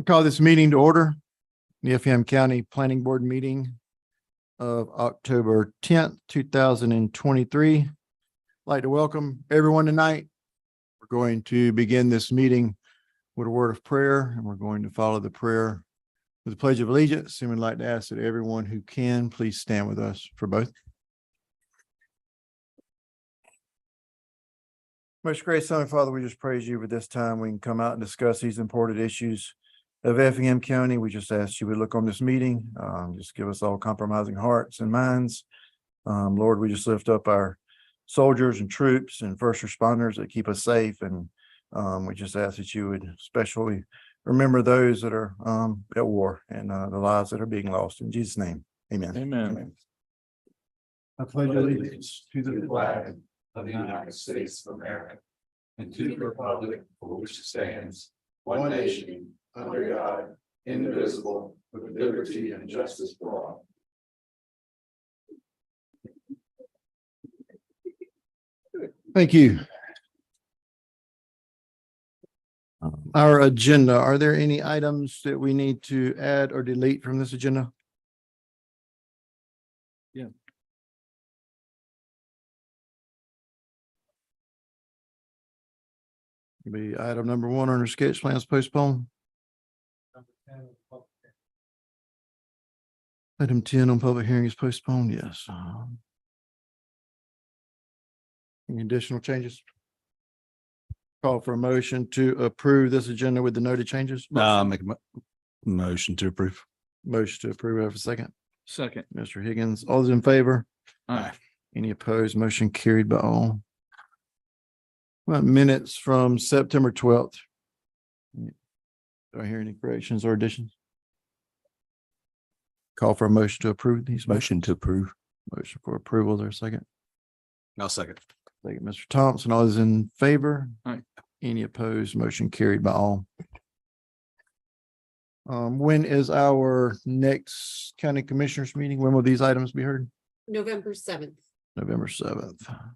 Call this meeting to order. The Effingham County Planning Board meeting of October 10th, 2023. I'd like to welcome everyone tonight. We're going to begin this meeting with a word of prayer, and we're going to follow the prayer with the Pledge of Allegiance. And we'd like to ask that everyone who can, please stand with us for both. Most gracious Heavenly Father, we just praise you for this time. We can come out and discuss these important issues of Effingham County. We just ask you would look on this meeting, just give us all compromising hearts and minds. Lord, we just lift up our soldiers and troops and first responders that keep us safe. And we just ask that you would especially remember those that are at war and the lives that are being lost. In Jesus' name, amen. Amen. I pledge allegiance to the Flag of the United States of America and to the republic for which it stands, one nation, under God, indivisible, with liberty and justice for all. Thank you. Our agenda, are there any items that we need to add or delete from this agenda? Yeah. Be item number 1 under sketch plans postponed. Item 10 on public hearing is postponed, yes. Any additional changes? Call for a motion to approve this agenda with the noted changes. Make a motion to approve. Motion to approve. Have a second. Second. Mr. Higgins, all those in favor? Aye. Any opposed? Motion carried by all. Well, minutes from September 12th. Do I hear any corrections or additions? Call for a motion to approve these. Motion to approve. Motion for approval. Is there a second? I'll second. Thank you, Mr. Thompson. All those in favor? Aye. Any opposed? Motion carried by all. When is our next county commissioners meeting? When will these items be heard? November 7th. November 7th.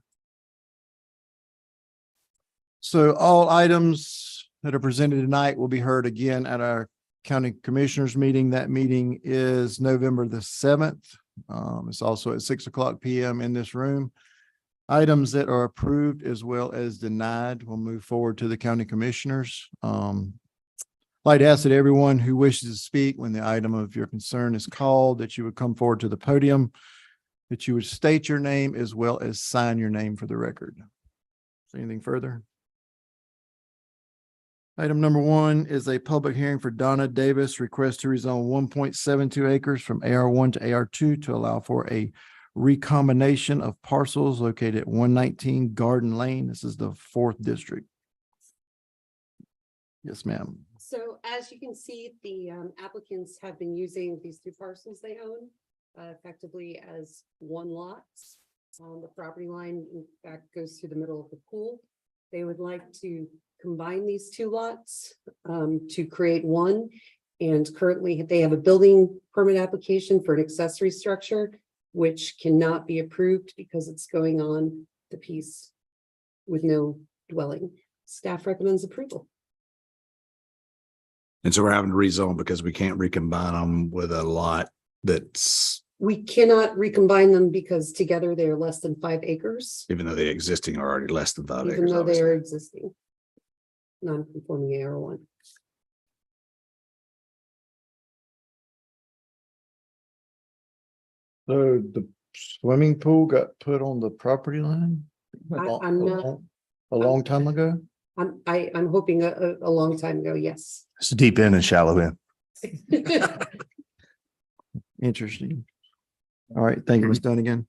So all items that are presented tonight will be heard again at our county commissioners meeting. That meeting is November the 7th. It's also at 6:00 p.m. in this room. Items that are approved as well as denied will move forward to the county commissioners. I'd like to ask that everyone who wishes to speak when the item of your concern is called, that you would come forward to the podium, that you would state your name as well as sign your name for the record. Is there anything further? Item number 1 is a public hearing for Donna Davis, request to rezone 1.72 acres from AR1 to AR2 to allow for a recombination of parcels located at 119 Garden Lane. This is the 4th district. Yes, ma'am. So as you can see, the applicants have been using these 2 parcels they own effectively as one lot. The property line, in fact, goes through the middle of the pool. They would like to combine these 2 lots to create one. And currently they have a building permit application for an accessory structure, which cannot be approved because it's going on the piece with no dwelling. Staff recommends approval. And so we're having to rezone because we can't recombine them with a lot that's, We cannot recombine them because together they are less than 5 acres, even though the existing are already less than 5 even acres. though they obviously. are existing. Non-conforming AR1. So the swimming pool got put on the property line? I'm not- A long time ago? I'm hoping a long time ago, yes. It's deep in and shallow in. Interesting. All right, thank you, Ms. Dunnigan.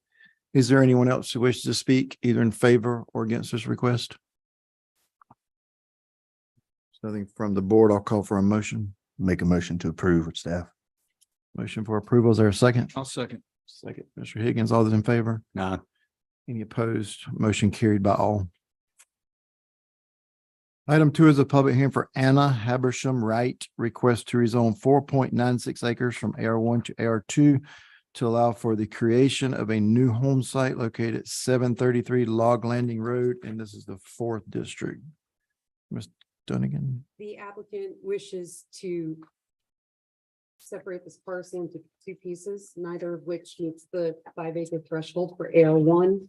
Is there anyone else who wishes to speak either in favor or against this request? Nothing from the board. I'll call for a motion. Make a motion to approve with staff. Motion for approval. Is there a second? I'll second. Second, Mr. Higgins. All those in favor? Nah. Any opposed? Motion carried by all. Item 2 is a public hearing for Anna Habersham Wright, request to rezone 4.96 acres from AR1 to AR2 to allow for the creation of a new home site located at 733 Log Landing Road, and this is the 4th district. Ms. Dunnigan. The applicant wishes to separate this parcel into two pieces, neither of which meets the 5-acre threshold for AR1.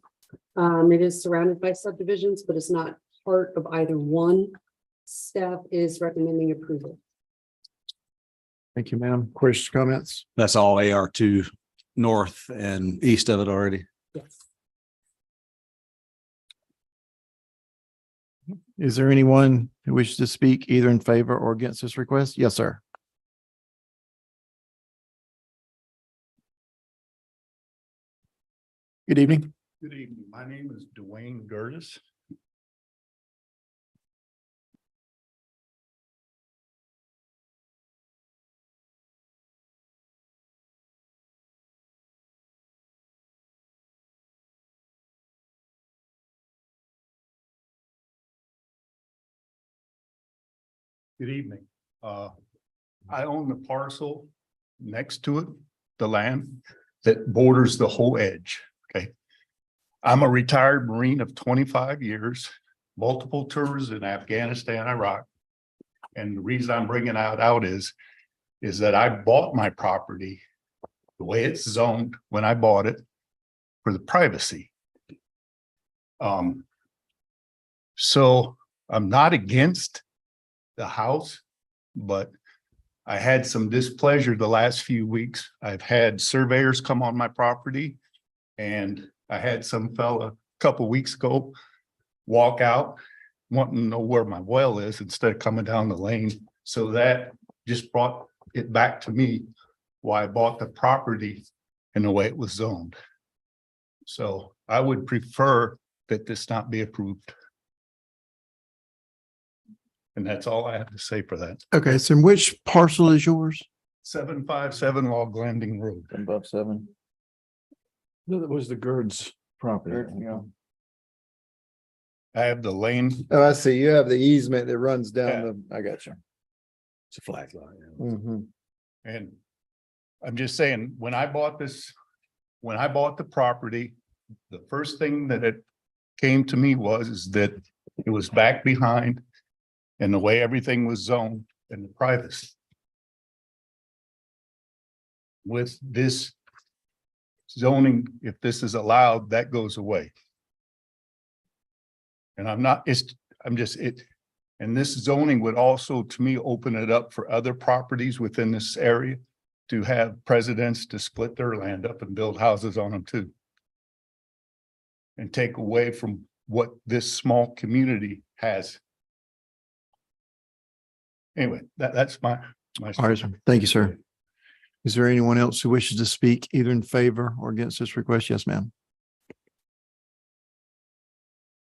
It is surrounded by subdivisions, but it's not part of either one. Staff is recommending approval. Thank you, ma'am. Questions, comments? That's all AR2 north and east of it already. Yes. Is there anyone who wishes to speak either in favor or against this request? Yes, sir. Good evening. Good evening. My name is Dwayne Gertis. Good evening. I own the parcel next to it, the land that borders the whole edge. Okay. I'm a retired Marine of 25 years, multiple tours in Afghanistan, Iraq. And the reason I'm bringing out is that I bought my property the way it's zoned when I bought it for the privacy. So I'm not against the house, but I had some displeasure the last few weeks. I've had surveyors come on my property, and I had some fella a couple weeks ago walk out wanting to know where my well is instead of coming down the lane. So that just brought it back to me why I bought the property and the way it was zoned. So I would prefer that this not be approved. And that's all I have to say for that. Okay, so which parcel is yours? 757 Log Landing Road. Above 7. That was the Gerd's property. I have the lane. Oh, I see. You have the easement that runs down the, I got you. It's a flag lot. Mhm. And I'm just saying, when I bought the property, the first thing that it came to me is that it was back behind and the way everything was zoned and the privacy. With this zoning, if this is allowed, that goes away. And and this zoning would also, to me, open it up for other properties within this area to have presidents to split their land up and build houses on them too. And take away from what this small community has. Anyway, that's my. All right, sir. Thank you, sir. Is there anyone else who wishes to speak either in favor or against this request? Yes, ma'am.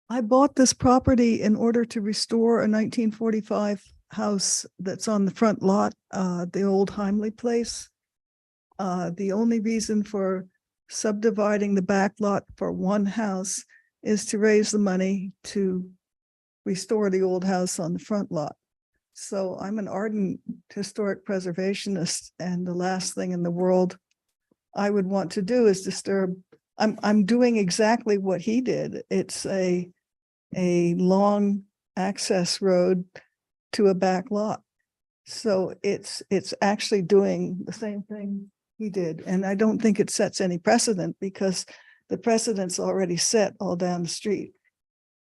I bought this property in order to restore a 1945 house that's on the front lot, the old Heimlich place. The only reason for subdividing the back lot for one house is to raise the money to restore the old house on the front lot. So I'm an ardent historic preservationist, and the last thing in the world I would want to do is disturb. I'm doing exactly what he did. It's a long access road to a back lot. So it's actually doing the same thing he did. And I don't think it sets any precedent because the precedent's already set all down the street.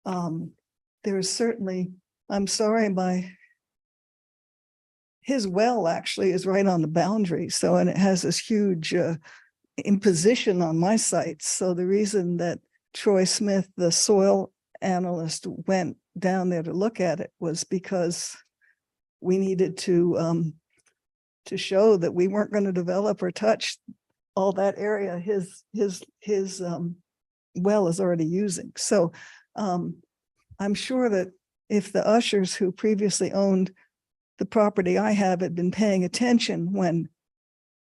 There is certainly, I'm sorry, his well actually is right on the boundary. So, and it has this huge imposition on my site. So the reason that Troy Smith, the soil analyst, went down there to look at it was because we needed to show that we weren't going to develop or touch all that area his well is already using. So I'm sure that if the ushers who previously owned the property I have had been paying attention when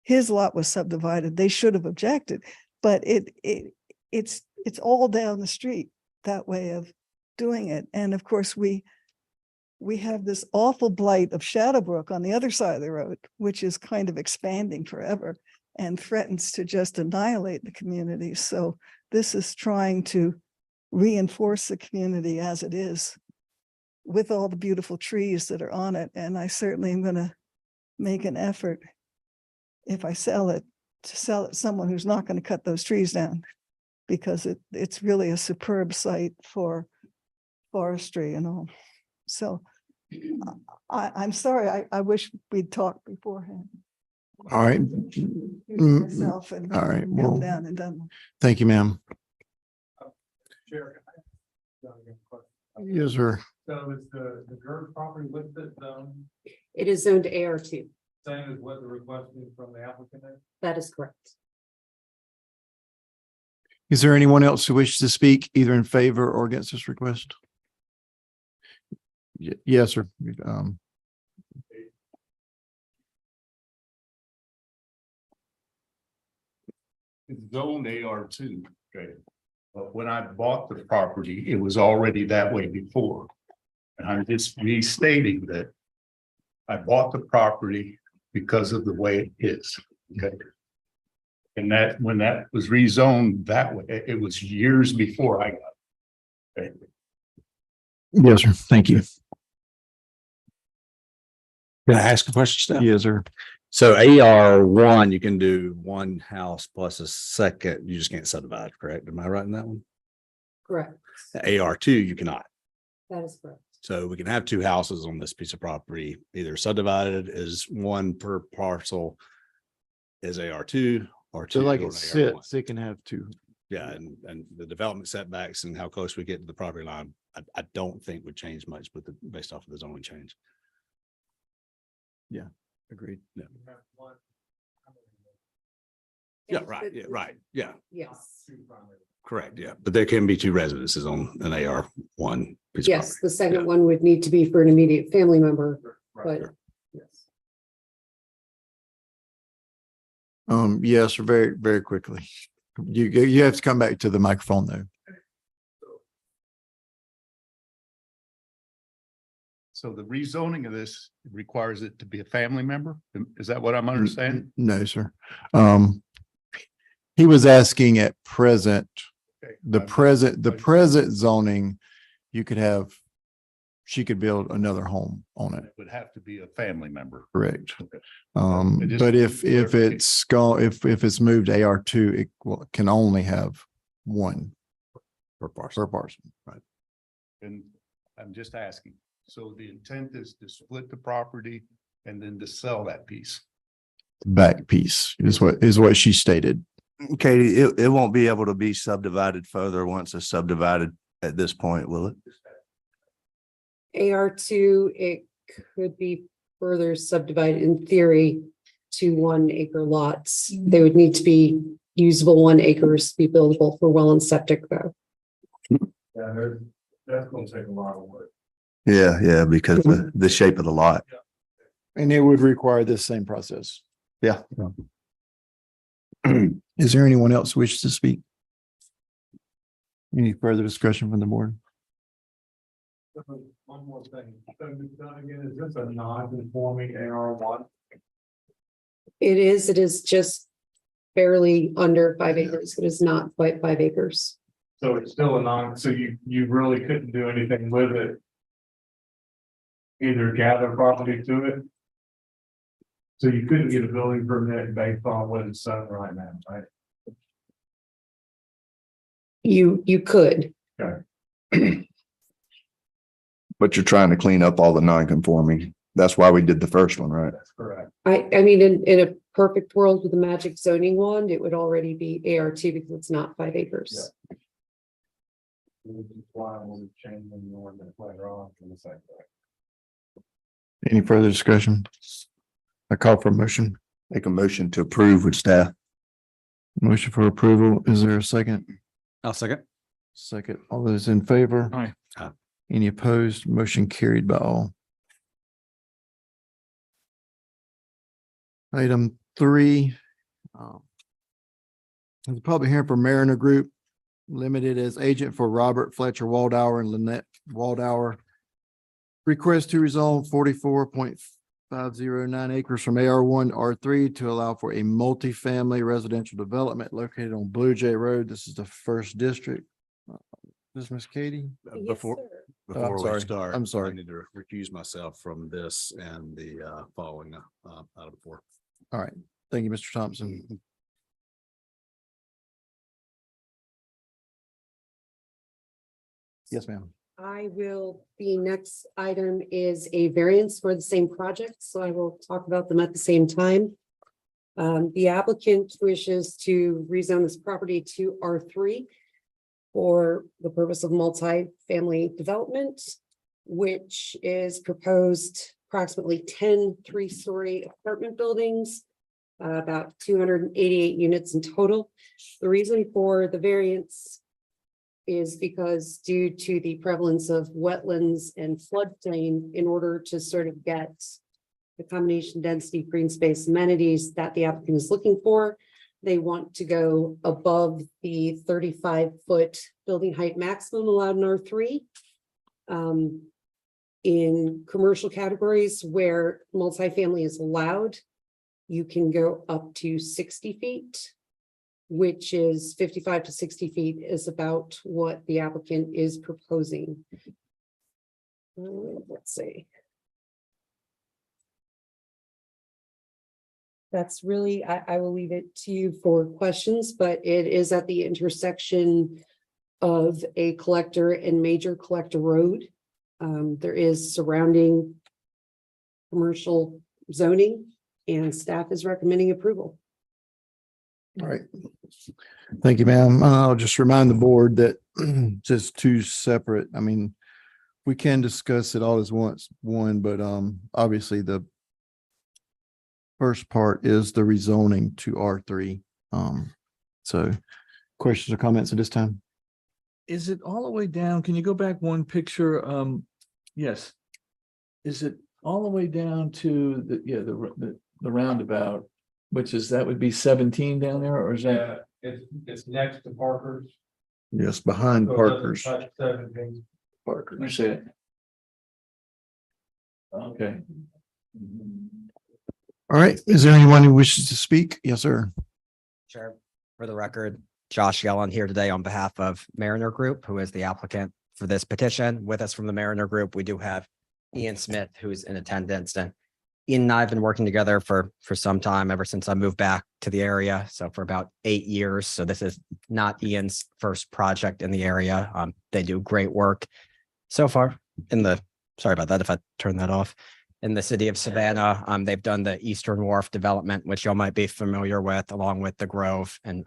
his lot was subdivided, they should have objected. But it's all down the street, that way of doing it. And of course, we have this awful blight of Shadowbrook on the other side of the road, which is kind of expanding forever and threatens to just annihilate the community. So this is trying to reinforce the community as it is. with all the beautiful trees that are on it. And I certainly am gonna make an effort, if I sell it, to sell it to someone who's not gonna cut those trees down. Because it's really a superb site for forestry and all. So I'm sorry, I wish we'd talked beforehand. All right. Myself and All right, well, come down and done. thank you, ma'am. Chair. Yes, sir. So is the GERD property listed zone It is zoned AR2. same as what the request is from the applicant is? That is correct. Is there anyone else who wishes to speak either in favor or against this request? Yes, sir. It's zoned AR2, okay? But when I bought the property, it was already that way before. And I'm just restating that I bought the property because of the way it is, okay? And that, when that was rezoned that way, it was years before I got it. Okay? Yes, sir. Thank you. Can I ask a question, Steph? Yes, sir. So AR1, you can do one house plus a second, you just can't subdivide, correct? Am I right in that one? Correct. AR2, you cannot. That is correct. So we can have two houses on this piece of property, either subdivided as one per parcel is AR2 or two. So like or it AR1. sits, it can have two. Yeah, and the development setbacks and how close we get to the property line, I don't think would change much with based off of the zoning change. Agreed. Yeah, Yes, right, but- yeah, right, yeah, Yes, correct, yeah. But there can be two residences on an AR1 piece of yes, property. the second Yeah. one would need to be for an immediate family member, but yes. Yes, very, very quickly. You have to come back to the microphone though. So the rezoning of this requires it to be a family member? Is that what I'm understanding? No, sir. He was asking at present, Okay. the present zoning, you could have, she could build another home on it, It would have to be a family member. correct? Okay. Um, I just- but if it's gone, if it's moved to AR2, it can only have one Per parcel. per parcel. Right. And I'm just asking, so the intent is to split the property and then to sell that piece? Back piece is what she stated. Katie, it won't be able to be subdivided further once it's subdivided at this point, will it? AR2, it could be further subdivided in theory to 1 acre lots. They would need to be usable 1 acres to be buildable for well and septic though. Yeah, that's gonna take a lot of work. Yeah, because the shape of the lot. And it would require this same process. Yeah. Is there anyone else who wishes to speak? Any further discussion from the board? One more thing. So again, is this a non-conforming AR1? It is just barely under 5 acres. It is not quite 5 acres. So it's still a so you really couldn't do anything with it? Either gather property to it? So you couldn't get a building permit based on what it's done right now, right? You could. But you're trying to clean up all the non-conforming. That's why we did the first one, right? That's correct. I mean, in a perfect world with a magic zoning wand, it would already be AR2 because it's not 5 acres. Which is why we're changing the ordinance later on from the site. Any further discussion? I call for a motion. Make a motion to approve with staff. Motion for approval. Is there a second? I'll second. Second. All those in favor? Aye. Aye. Any opposed? Motion carried by all. Item 3. The public hearing for Mariner Group Limited as agent for Robert Fletcher Waldauer and Lynette Waldauer. Request to rezone 44.509 acres from AR1 to R3 to allow for a multifamily residential development located on Blue Jay Road. This is the first district. This is Ms. Katie. Yes, Before, sir. Before we sorry. start. I'm sorry. I need to recuse myself from this and the following item 4. All right. Thank you, Mr. Thompson. Yes, ma'am. The next item is a variance for the same project, so I will talk about them at the same time. The applicant wishes to rezone this property to R3 for the purpose of multi-family development, which is proposed approximately 10 three-story apartment buildings, about 288 units in total. The reason for the variance is because due to the prevalence of wetlands and floodplain, in order to sort of get the combination density green space amenities that the applicant is looking for, they want to go above the 35-foot building height maximum allowed in R3. In commercial categories where multifamily is allowed, you can go up to 60 feet, which is 55 to 60 feet is about what the applicant is proposing. Let's see. That's really, I will leave it to you for questions, but it is at the intersection of a collector and major collector road. There is surrounding commercial zoning and staff is recommending approval. All right. Thank you, ma'am. I'll just remind the board that just two separate, I mean, we can discuss it all as one, but obviously the first part is the rezoning to R3. So questions or comments at this time? Is it all the way down? Can you go back one picture? Yes. Is it all the way down to the roundabout, which is, that would be 17 down there, or is that? It's next to Parker's. Yes, behind So it doesn't Parker's. touch 17. Parker. I see it. Okay. All right. Is there anyone who wishes to speak? Yes, sir. Chair, for the record, Josh Yellen here today on behalf of Mariner Group, who is the applicant for this petition. With us from the Mariner Group, we do have Ian Smith, who's in attendance, and Ian and I have been working together for some time, ever since I moved back to the area. So for about 8 years. So this is not Ian's first project in the area. They do great work so far sorry about that if I turn that off. In the city of Savannah, they've done the Eastern Wharf development, which y'all might be familiar with, along with the Grove and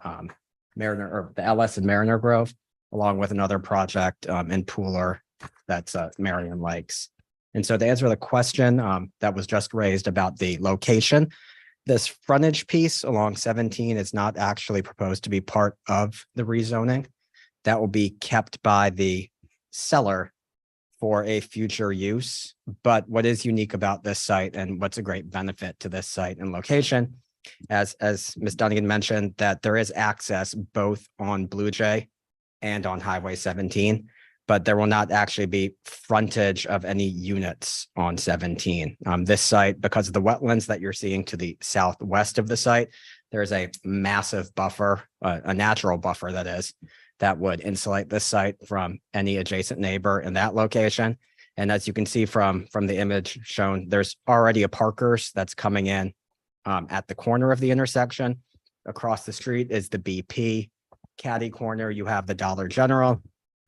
Mariner, or the Ellis and Mariner Grove, along with another project in Pooler that's Marion Lakes. And so to answer the question that was just raised about the location, this frontage piece along 17 is not actually proposed to be part of the rezoning. That will be kept by the seller for a future use. But what is unique about this site and what's a great benefit to this site and location, as Ms. Dunnigan mentioned, that there is access both on Blue Jay and on Highway 17, but there will not actually be frontage of any units on 17. This site, because of the wetlands that you're seeing to the southwest of the site, there's a massive buffer, a natural buffer that is, that would insulate this site from any adjacent neighbor in that location. And as you can see from the image shown, there's already a Parker's that's coming in at the corner of the intersection. Across the street is the BP. Caddy corner, you have the Dollar General.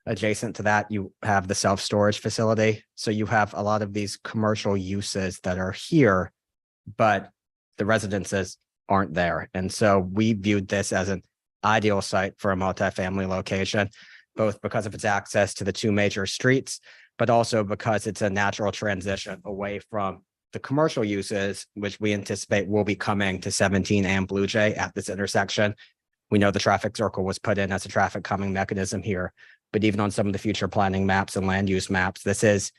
Adjacent to that, you have the self-storage facility. So you have a lot of these commercial uses that are here, but the residences aren't there. And so we viewed this as an ideal site for a multifamily location, both because of its access to the two major streets, but also because it's a natural transition away from the commercial uses, which we anticipate will be coming to 17 and Blue Jay at this intersection. We know the traffic circle was put in as a traffic calming mechanism here, but even on some of the future planning maps and land use maps, this is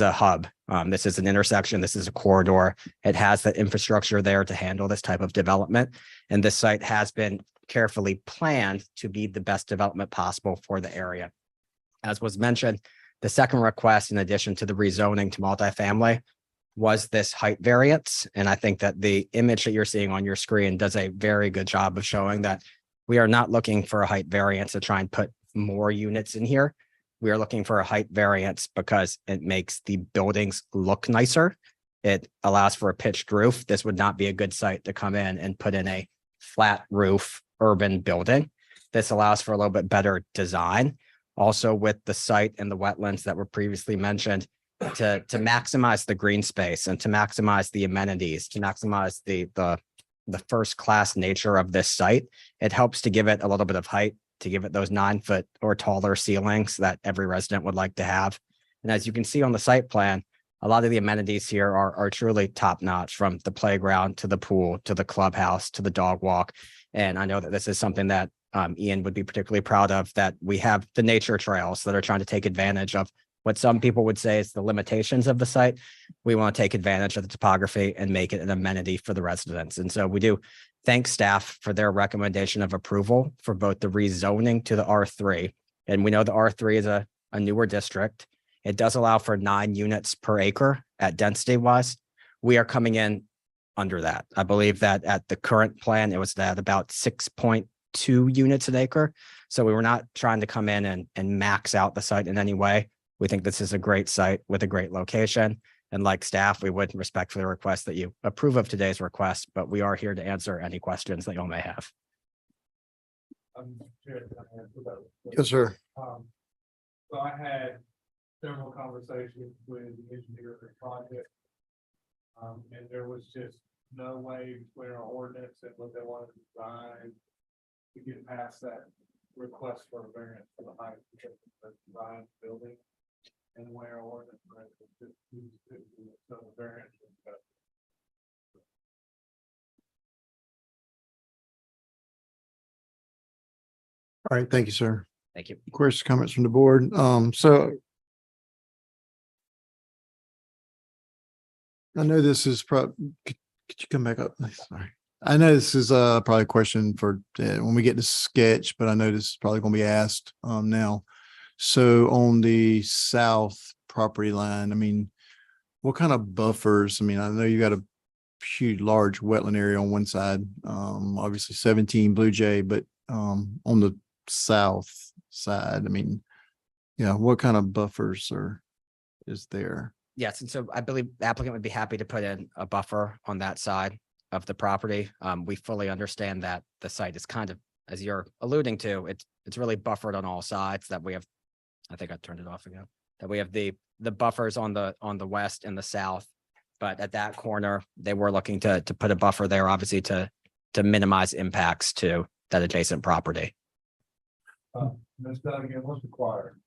a hub. This is an intersection. This is a corridor. It has the infrastructure there to handle this type of development. And this site has been carefully planned to be the best development possible for the area. As was mentioned, the second request, in addition to the rezoning to multifamily, was this height variance. And I think that the image that you're seeing on your screen does a very good job of showing that we are not looking for a height variance to try and put more units in here. We are looking for a height variance because it makes the buildings look nicer. It allows for a pitched roof. This would not be a good site to come in and put in a flat roof urban building. This allows for a little bit better design. Also with the site and the wetlands that were previously mentioned, to maximize the green space and to maximize the amenities, to maximize the first class nature of this site, it helps to give it a little bit of height, to give it those 9-foot or taller ceilings that every resident would like to have. And as you can see on the site plan, a lot of the amenities here are truly top notch, from the playground to the pool, to the clubhouse, to the dog walk. And I know that this is something that Ian would be particularly proud of, that we have the nature trails that are trying to take advantage of what some people would say is the limitations of the site. We want to take advantage of the topography and make it an amenity for the residents. And so we do thank staff for their recommendation of approval for both the rezoning to the R3. And we know the R3 is a newer district. It does allow for 9 units per acre at density wise. We are coming in under that. I believe that at the current plan, it was at about 6.2 units an acre. So we were not trying to come in and max out the site in any way. We think this is a great site with a great location. And like staff, we would respectfully request that you approve of today's request, but we are here to answer any questions that you all may have. Yes, sir. So I had several conversations with the engineer of the project. And there was just no way between our ordinance and what they wanted to design to get past that request for a variance for the height because of the design building. And where our ordinance, right, so the variance. All right, thank you, sir. Thank you. Questions, comments from the board? So I know this is could you come back up? Sorry. I know this is probably a question for when we get to sketch, but I know this is probably going to be asked now. So on the south property line, I mean, what kind of buffers? I mean, I know you got a huge, large wetland area on one side, obviously 17 Blue Jay, but on the south side, I mean, yeah, what kind of buffers is there? Yes, and so I believe the applicant would be happy to put in a buffer on that side of the property. We fully understand that the site is kind of, as you're alluding to, it's really buffered on all sides, that we have, I think I turned it off again, that we have the buffers on the west and the south. But at that corner, they were looking to put a buffer there, obviously to minimize impacts to that adjacent property. Ms. Dunnigan, what's required?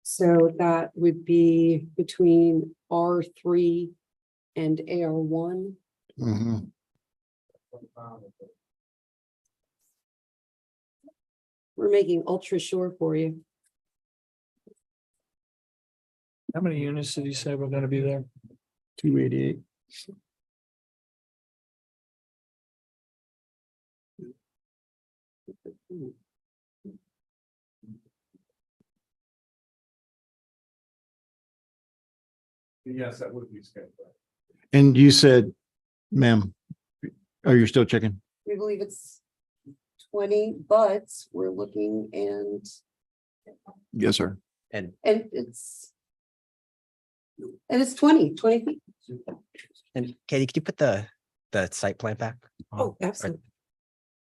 So that would be between R3 and AR1. Mhm. We're making ultra sure for you. How many units did you say were going to be there? 288. Yes, that would be scheduled. And you said, ma'am, are you still checking? We believe it's 20, but we're looking Yes, sir. And and it's 20 feet. Katie, could you put the site plan back? Oh, absolutely.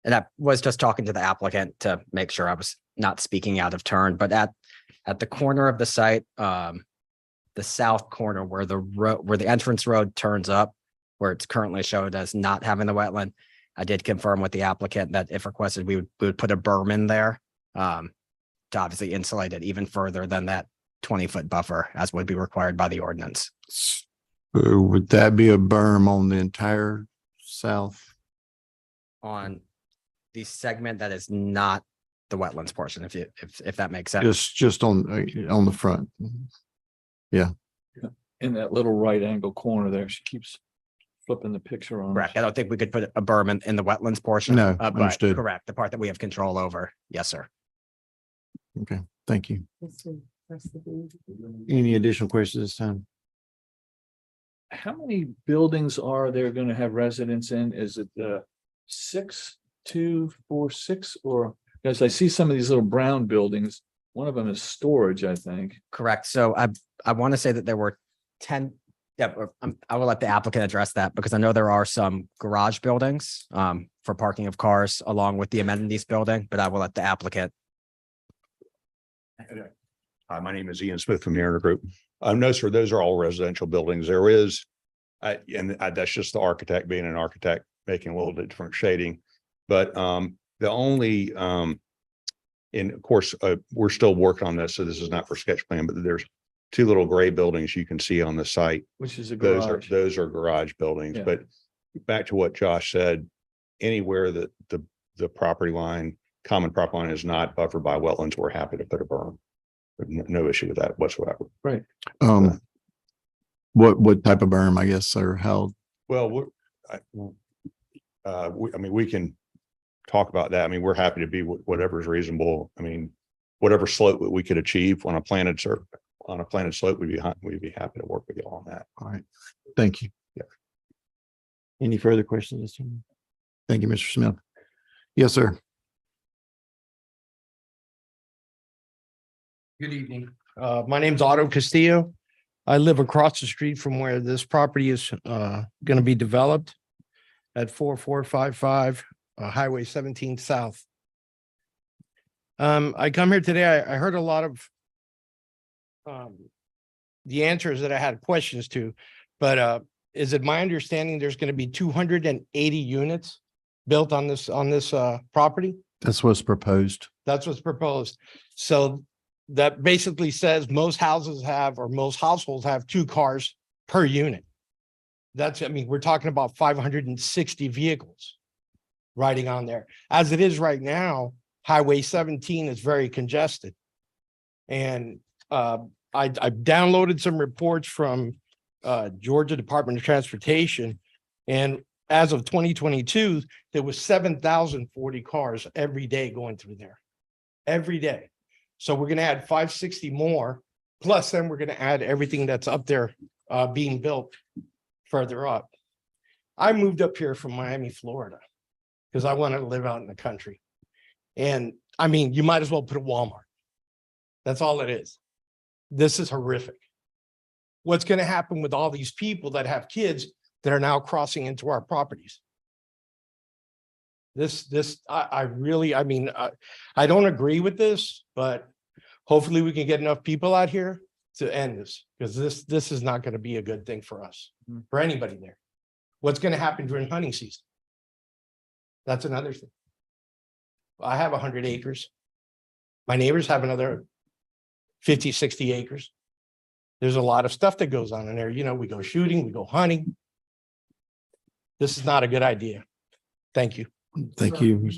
And I was just talking to the applicant to make sure I was not speaking out of turn, but at the corner of the site, the south corner where the entrance road turns up, where it's currently showed as not having the wetland, I did confirm with the applicant that if requested, we would put a berm in there to obviously insulate it even further than that 20-foot buffer, as would be required by the ordinance. So would that be a berm on the entire south? On the segment that is not the wetlands portion, if that makes sense. Just on the front. In that little right angle corner there, she keeps flipping the picture on. Correct. I don't think we could put a berm in the wetlands portion. No, but understood. correct. The part that we have control over. Yes, sir. Okay, thank you. Yes, sir. That's the thing. Any additional questions this time? How many buildings are there going to have residents in? Is it 6, 2, 4, 6, or Because I see some of these little brown buildings. One of them is storage, I think. Correct. So I want to say that there were 10. Yeah, I will let the applicant address that because I know there are some garage buildings for parking of cars along with the amenities building, but I will let the applicant. Hi, my name is Ian Smith from Mariner Group. No, sir, those are all residential buildings. There is, that's just the architect being an architect, making a little bit different shading. But the only, and of course, we're still working on this, so this is not for sketch plan, but there's two little gray buildings you can see on the site. Which is a Those garage. are garage buildings, Yeah. but back to what Josh said, anywhere that the property line, common property line is not buffered by wetlands, we're happy to put a berm. No issue with that whatsoever. What type of berm, I guess, or how? Well, I mean, we can talk about that. I mean, we're happy to be whatever is reasonable. I mean, whatever slope that we could achieve on a planted slope, we'd be happy to work with you on that. All right, thank you. Yeah. Any further questions? Thank you, Mr. Smith. Yes, sir. Good evening. My name's Otto Castillo. I live across the street from where this property is going to be developed at 4455 Highway 17 South. I come here today. I heard a lot of the answers that I had questions to, but is it my understanding there's going to be 280 units built on this property? That's what's proposed. That's what's proposed. So that basically says most houses have, or most households have 2 cars per unit. I mean, we're talking about 560 vehicles riding on there. As it is right now, Highway 17 is very congested. And I downloaded some reports from Georgia Department of Transportation. And as of 2022, there was 7,040 cars every day going through there. Every day. So we're going to add 560 more, plus then we're going to add everything that's up there being built further up. I moved up here from Miami, Florida, because I wanted to live out in the country. And I mean, you might as well put a Walmart. That's all it is. This is horrific. What's going to happen with all these people that have kids that are now crossing into our properties? I don't agree with this, but hopefully we can get enough people out here to end this, because this is not going to be a good thing for us, for anybody there. What's going to happen during hunting season? That's another thing. I have 100 acres. My neighbors have another 50, 60 acres. There's a lot of stuff that goes on in there. You know, we go shooting, we go hunting. This is not a good idea. Thank you. Thank you.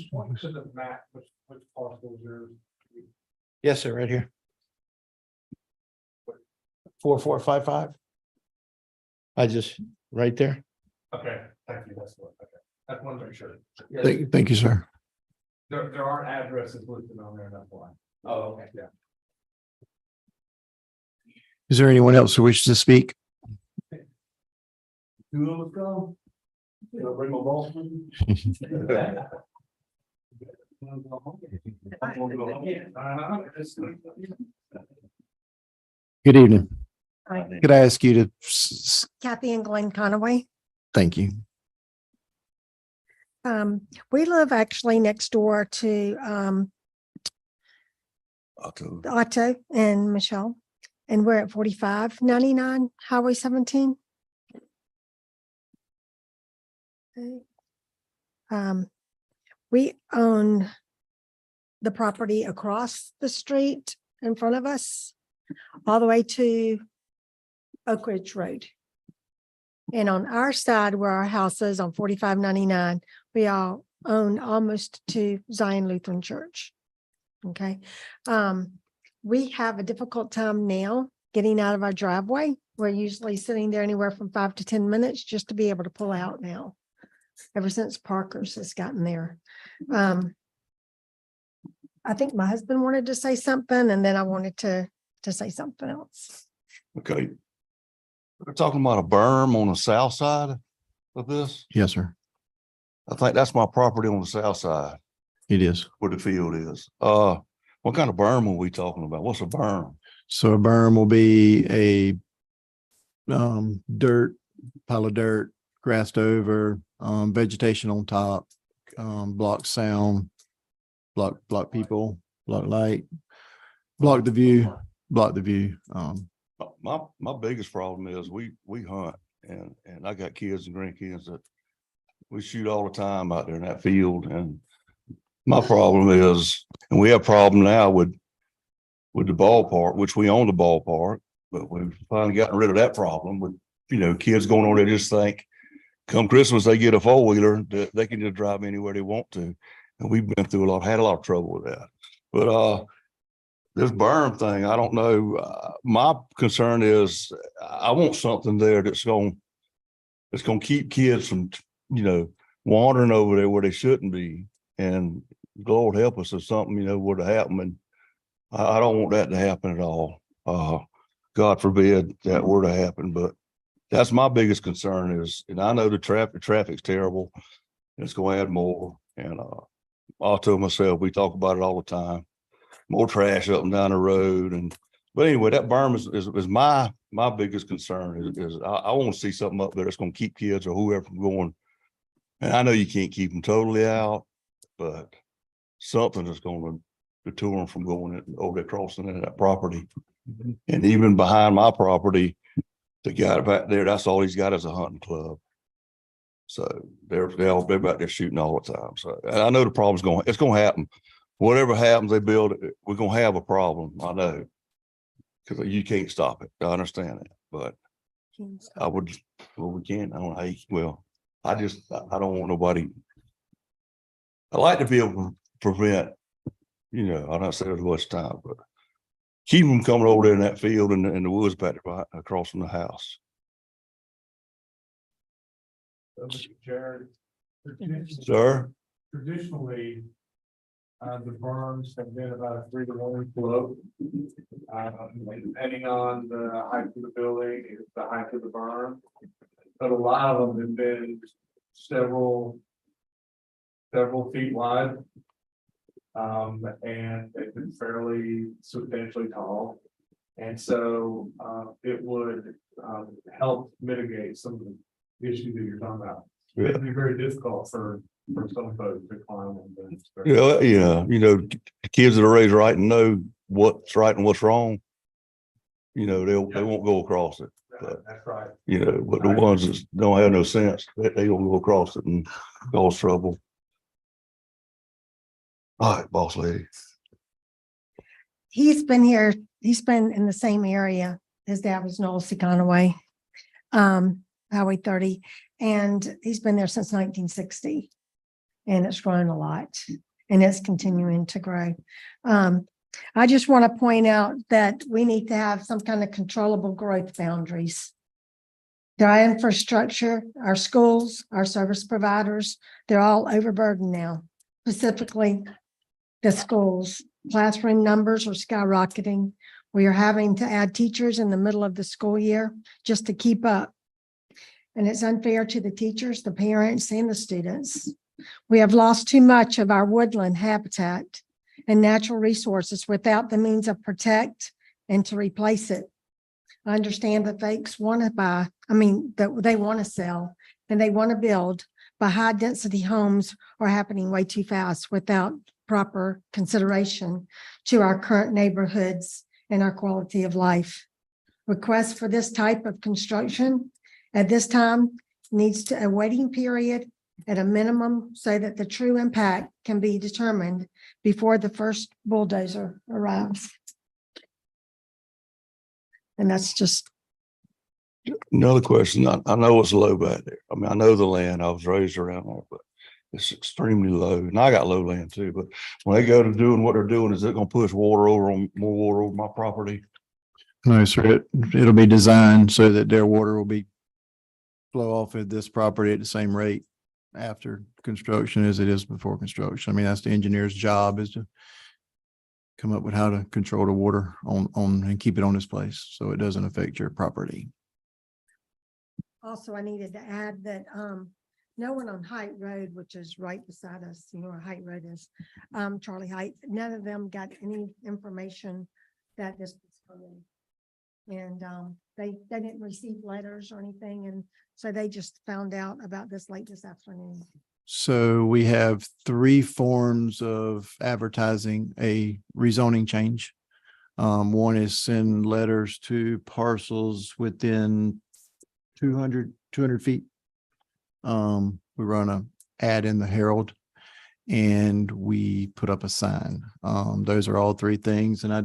Yes, sir, right here. 4455. Right there. Okay, thank you. That's what, okay. That's one for sure. Thank you, sir. There aren't addresses listed on there, that's why. Oh, okay, yeah. Is there anyone else who wishes to speak? Two of us go. Bring my ball. Good evening. Hi. Could I ask you to, Kathy and Glenn Conaway. thank you. We live actually next door to Otto and Michelle, and we're at 4599 Highway 17. We own the property across the street in front of us, all the way to Oak Ridge Road. And on our side where our house is on 4599, we all own almost to Zion Lutheran Church. Okay. We have a difficult time now getting out of our driveway. We're usually sitting there anywhere from 5 to 10 minutes just to be able to pull out now. Ever since Parker's has gotten there. I think my husband wanted to say something, and then I wanted to say something else. Okay. We're talking about a berm on the south side of this. Yes, sir. I think that's my property on the south side. It is. where the field is. What kind of berm are we talking about? What's a berm? So a berm will be a dirt, pile of dirt, grassed over, vegetation on top, block sound, block people, block light, block the view. My biggest problem is we hunt and I got kids and grandkids that we shoot all the time out there in that field. And my problem is, and we have a problem now with the ballpark, which we own the ballpark, but we've finally gotten rid of that problem with, kids going over there just think come Christmas, they get a four-wheeler that they can just drive anywhere they want to. And we've been through had a lot of trouble with that. But this berm thing, I don't know. My concern is I want something there that's going to keep kids from, wandering over there where they shouldn't be. And Lord help us if something, were to happen. And I don't want that to happen at all. God forbid that were to happen, but that's my biggest concern is, and I know the traffic's terrible. It's going to add more. And I told myself, we talk about it all the time. More trash up and down the road. But anyway, that berm is my biggest concern is I want to see something up there that's going to keep kids or whoever from going. And I know you can't keep them totally out, but something is going to deter them from going over there, crossing into that property. And even behind my property, the guy back there, that's all he's got is a hunting club. So they're back there shooting all the time. So and I know the problem's it's going to happen. Whatever happens, they build it. We're going to have a problem. I know, because you can't stop it. I understand that, but we can't. I don't know. I don't want nobody. I like to be able to prevent, I'm not saying as much time, but keep them coming over there in that field and in the woods back there across from the house. Jared. Sir? Traditionally, the berms have been about a 3-to-1 slope. Depending on the height of the building, it's the height of the berm. But a lot of them have been several feet wide. And they've been fairly substantially tall. And so it would help mitigate some of the issues that you're talking about. It'd be very difficult for some folks to climb on them. The kids that are raised right and know what's right and what's wrong, they won't go across it. But, that's right. But the ones that don't have no sense, they don't go across it and cause trouble. All right, boss lady. He's been here, he's been in the same area. His dad was Noel Seconaway, Highway 30, and he's been there since 1960. And it's grown a lot and it's continuing to grow. I just want to point out that we need to have some kind of controllable growth boundaries. Our infrastructure, our schools, our service providers, they're all overburdened now, specifically the schools. Classroom numbers are skyrocketing. We are having to add teachers in the middle of the school year just to keep up. And it's unfair to the teachers, the parents, and the students. We have lost too much of our woodland habitat and natural resources without the means of protect and to replace it. I understand that folks want to buy, that they want to sell and they want to build, but high density homes are happening way too fast without proper consideration to our current neighborhoods and our quality of life. Requests for this type of construction at this time needs a waiting period at a minimum so that the true impact can be determined before the first bulldozer arrives. And that's just. Another question. I know it's low back there. I know the land. I was raised around there, but it's extremely low. And I got low land too. But when they go to doing what they're doing, is it going to push more water over my property? No, sir. It'll be designed so that their water will be flow off of this property at the same rate after construction as it is before construction. That's the engineer's job, is to come up with how to control the water on and keep it on this place so it doesn't affect your property. Also, I needed to add that no one on Height Road, which is right beside us, you know where Height Road is, Charlie Heights, none of them got any information that this was coming. And they didn't receive letters or anything, and so they just found out about this late this afternoon. So we have 3 forms of advertising a rezoning change. One is send letters to parcels within 200 feet. We run a ad in the Herald and we put up a sign. Those are all 3 things, and I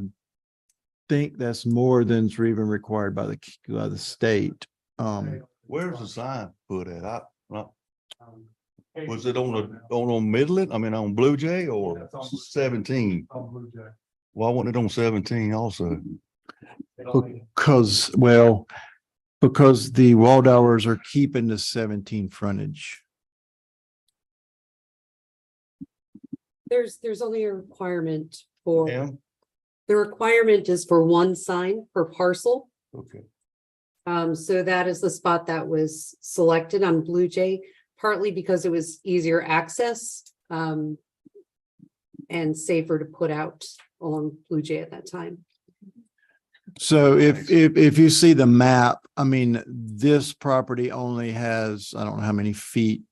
think that's more than's even required by the state. Where's the sign put at? Was it on Midland? I mean, on Blue Jay or 17? Why wasn't it on 17 also? Because the Waldauers are keeping the 17 frontage. There's only a requirement for, Yeah, the requirement is for 1 sign per parcel. okay. So that is the spot that was selected on Blue Jay, partly because it was easier access, and safer to put out along Blue Jay at that time. So if you see the map, I mean, this property only has, I don't know how many feet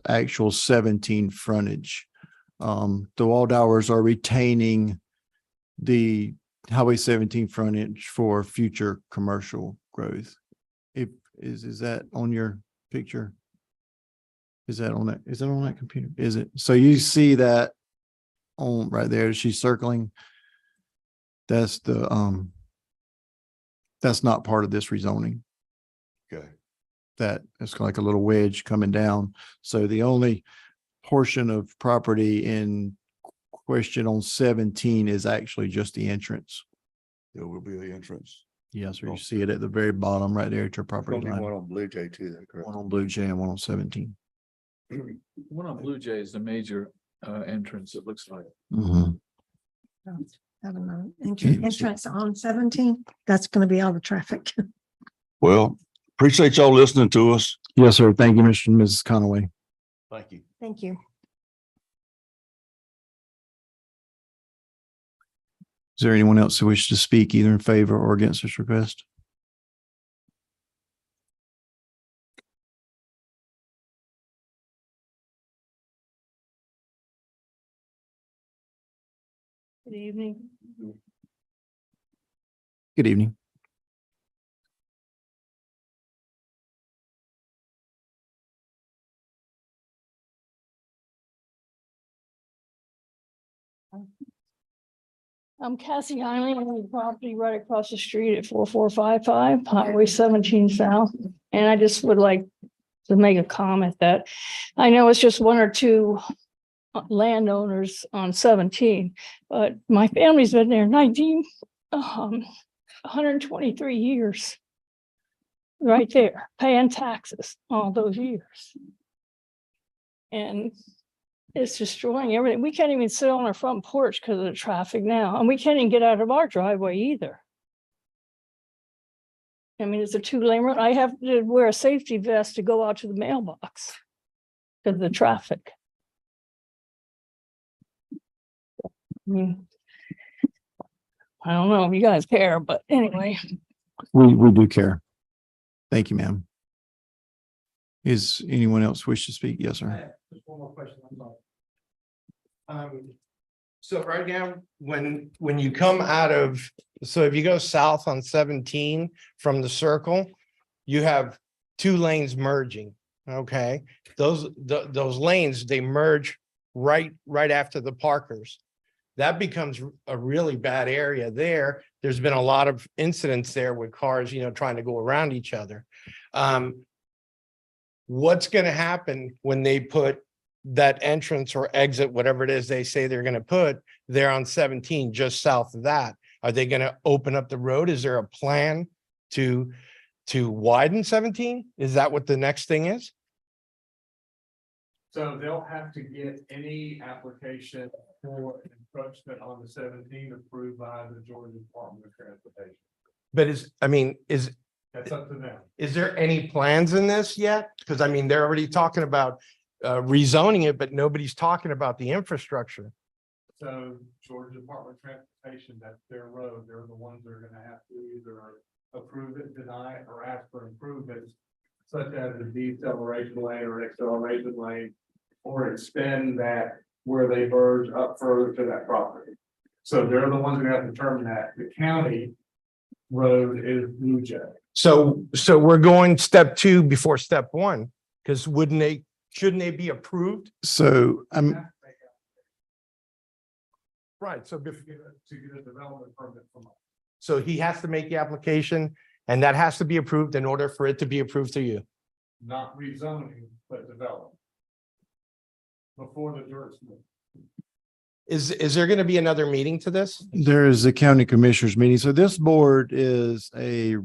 actual 17 frontage. The Waldauers are retaining the Highway 17 frontage for future commercial growth. Is that on your picture? Is that on that computer? Is it? So you see that on right there, she's circling. That's that's not part of this rezoning. Okay. That it's like a little wedge coming down. So the only portion of property in question on 17 is actually just the entrance. There will be the entrance. Yes, sir. You see it at the very bottom right there at your property Probably line. one on Blue Jay too, correct? One on Blue Jay and one on 17. One on Blue Jay is the major entrance, it looks like. Mhm. Having an entrance on 17, that's gonna be all the traffic. Well, appreciate y'all listening to us. Yes, sir. Thank you, Mr. and Mrs. Conaway. Thank you. Thank you. Is there anyone else who wishes to speak either in favor or against this request? Good evening. Good evening. I'm Cassie Heinley, I own the property right across the street at 4455 Highway 17 South. And I just would like to make a comment that I know it's just 1 or 2 landowners on 17, but my family's been there 123 years. Right there, paying taxes all those years. And it's destroying everything. We can't even sit on our front porch because of the traffic now, and we can't even get out of our driveway either. I mean, it's a 2-lane road. I have to wear a safety vest to go out to the mailbox because of the traffic. I mean, I don't know if you guys care, but anyway. We do care. Thank you, ma'am. Is anyone else wish to speak? Yes, sir. Just one more question. So right now, when you come out of, so if you go south on 17 from the circle, you have 2 lanes merging, okay? Those lanes, they merge right after the Parkers. That becomes a really bad area there. There's been a lot of incidents there with cars, trying to go around each other. What's going to happen when they put that entrance or exit, whatever it is they say they're going to put there on 17, just south of that? Are they going to open up the road? Is there a plan to widen 17? Is that what the next thing is? So they'll have to get any application for encroachment on the 17 approved by the Georgia Department of Transportation. But That's up to them. Is there any plans in this yet? Because I mean, they're already talking about rezoning it, but nobody's talking about the infrastructure. So Georgia Department of Transportation, that's their road. They're the ones that are gonna have to either approve it, deny it, or ask for improvements, such as a deceleration lane or an acceleration lane, or extend that where they verge up further to that property. So they're the ones who have to determine that. The county road is Blue Jay. So we're going step 2 before step 1, because shouldn't they be approved? So Right, so To get a development permit from us. so he has to make the application and that has to be approved in order for it to be approved to you. Not rezoning, but development. Before the dirt's moved. Is there going to be another meeting to this? there is a county commissioners meeting. So this board is a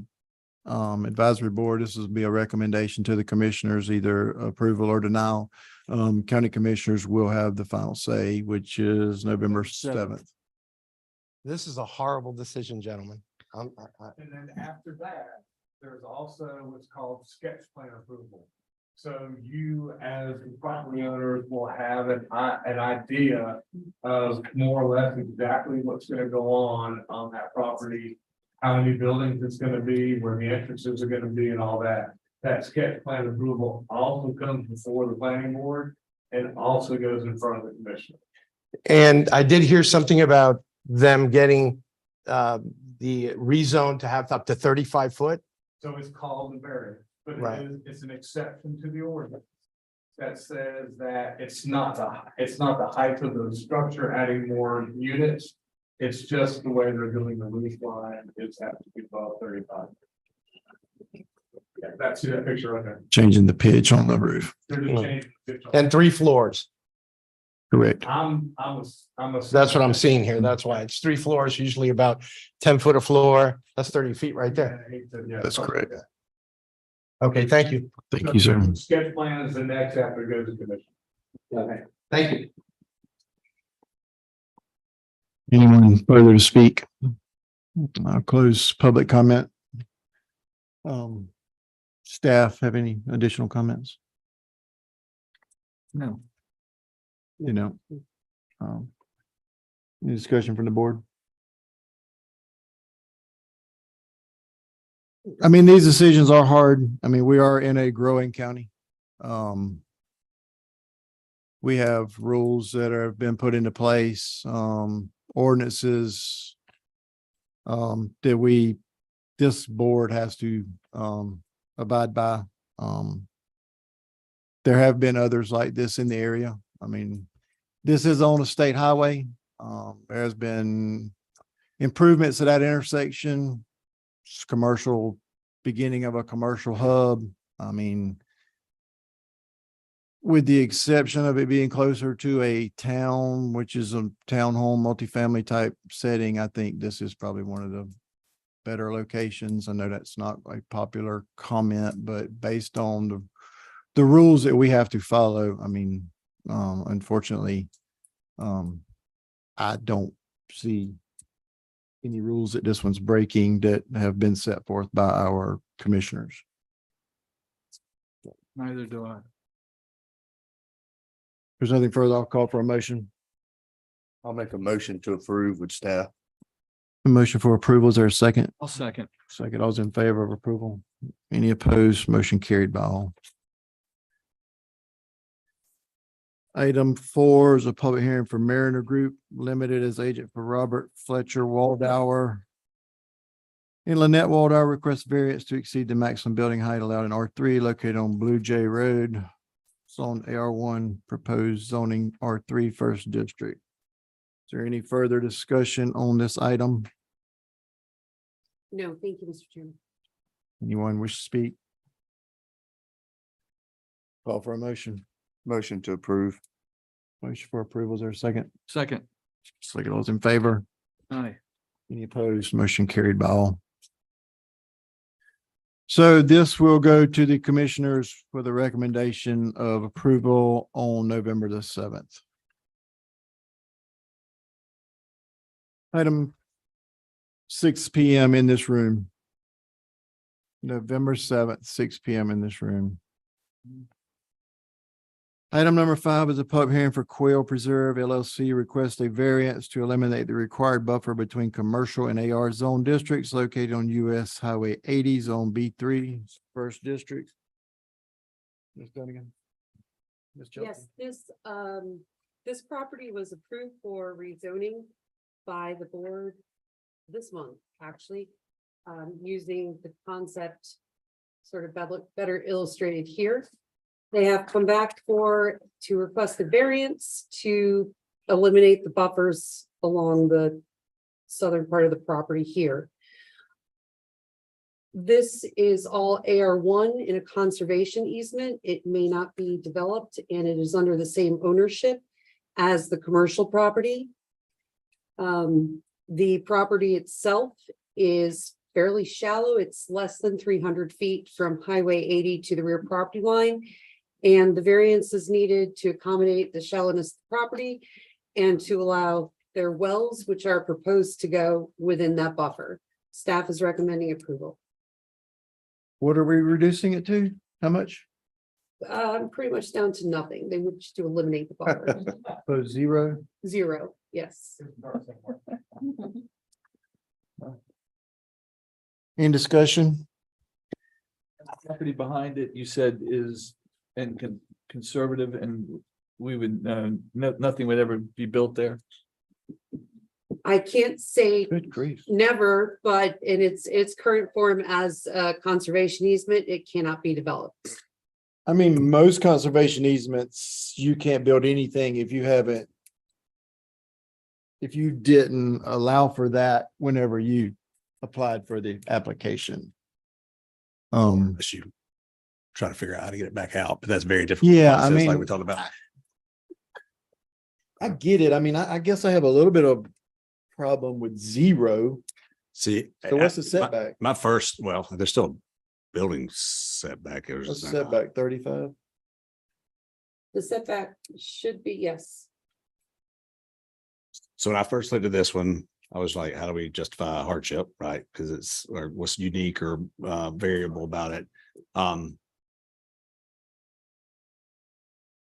advisory board. This will be a recommendation to the commissioners, either approval or denial. County commissioners will have the final say, which is November 7th. This is a horrible decision, gentlemen. And then after that, there's also what's called sketch plan approval. So you, as the property owners, will have an idea of more or less exactly what's gonna go on that property. How many buildings it's gonna be, where the entrances are gonna be and all that. That sketch plan approval also comes before the planning board and also goes in front of the commission. And I did hear something about them getting the rezone to have up to 35 foot. So it's called a variance, but Right. it's an exception to the ordinance. That says that it's not the height of the structure adding more units. It's just the way they're doing the roof line, it's have to be above 35. Yeah, that's that picture right there. Changing the pitch on the roof. They're just changing the picture. And 3 floors. Correct. I'm That's what I'm seeing here. That's why it's 3 floors, usually about 10 foot of floor. That's 30 feet right there. That's correct. Okay, thank you. Thank you, sir. Sketch plan is the next after it goes to commission. Okay, thank you. Anyone further to speak? I'll close public comment. Staff have any additional comments? No. You know? Any discussion from the board? I mean, these decisions are hard. I mean, we are in a growing county. We have rules that have been put into place, ordinances that this board has to abide by. There have been others like this in the area. I mean, this is on a state highway. There's been improvements at that intersection. It's commercial, beginning of a commercial hub. I mean, with the exception of it being closer to a town, which is a townhome multifamily type setting, I think this is probably one of the better locations. I know that's not a popular comment, but based on the rules that we have to follow, I mean, unfortunately, I don't see any rules that this one's breaking that have been set forth by our commissioners. Neither do I. There's nothing further. I'll call for a motion. I'll make a motion to approve with staff. A motion for approval. Is there a second? I'll second. Second, all's in favor of approval. Any opposed? Motion carried by all. Item 4 is a public hearing for Mariner Group Limited as agent for Robert Fletcher Waldauer. And Lynette Waldauer requests variance to exceed the maximum building height allowed in R3 located on Blue Jay Road. Zone AR1, proposed zoning R3 First District. Is there any further discussion on this item? No, thank you, Mr. Chairman. Anyone wish to speak? Call for a motion. Motion to approve. Motion for approval. Is there a second? Second. Second, all those in favor? Aye. Any opposed? Motion carried by all. So this will go to the commissioners for the recommendation of approval on November the 7th. Item 6 PM in this room. November 7th, 6 p.m. in this room. Item number 5 is a public hearing for Quail Preserve LLC request a variance to eliminate the required buffer between commercial and AR zone districts located on US Highway 80, Zone B3, First District. Ms. Dunnigan. Ms. Chelsea. Yes, this property was approved for rezoning by the board this month, actually, using the concept sort of better illustrated here. They have come back to request a variance to eliminate the buffers along the southern part of the property here. This is all AR1 in a conservation easement. It may not be developed and it is under the same ownership as the commercial property. The property itself is fairly shallow. It's less than 300 feet from Highway 80 to the rear property line. And the variance is needed to accommodate the shallowness of the property and to allow their wells, which are proposed to go within that buffer. Staff is recommending approval. What are we reducing it to? How much? Pretty much down to nothing. They would just to eliminate the buffer. Oh, 0. 0, yes. Any discussion? Property behind it, you said is conservative and we would, nothing would ever be built there. I can't say Good grief. never, but in its current form as a conservation easement, it cannot be developed. I mean, most conservation easements, you can't build anything if you haven't. If you didn't allow for that whenever you applied for the application. Unless you try to figure out how to get it back out, but that's very difficult. Yeah, I process, mean. like we talked about. I get it. I mean, I guess I have a little bit of problem with 0. See. So what's the my- setback? My first, well, there's still a building setback. What's the setback? 35? The setback should be, yes. So when I first looked at this one, I was like, how do we justify a hardship, right? Because it's, or what's unique or variable about it.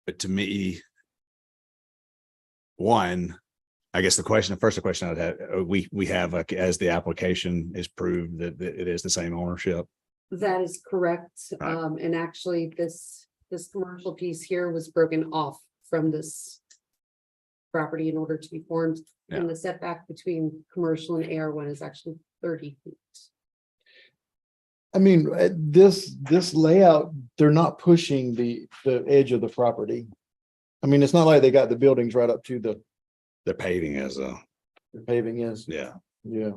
But to me, one, I guess the question I'd have, we have, like, as the application is proved that it is the same ownership. That is correct. Right. And actually, this commercial piece here was broken off from this property in order to be formed. And the setback between commercial and AR1 is actually 30 feet. I mean, this layout, they're not pushing the edge of the property. I mean, it's not like they got the buildings right up to the paving as a, paving is. yeah. Yeah.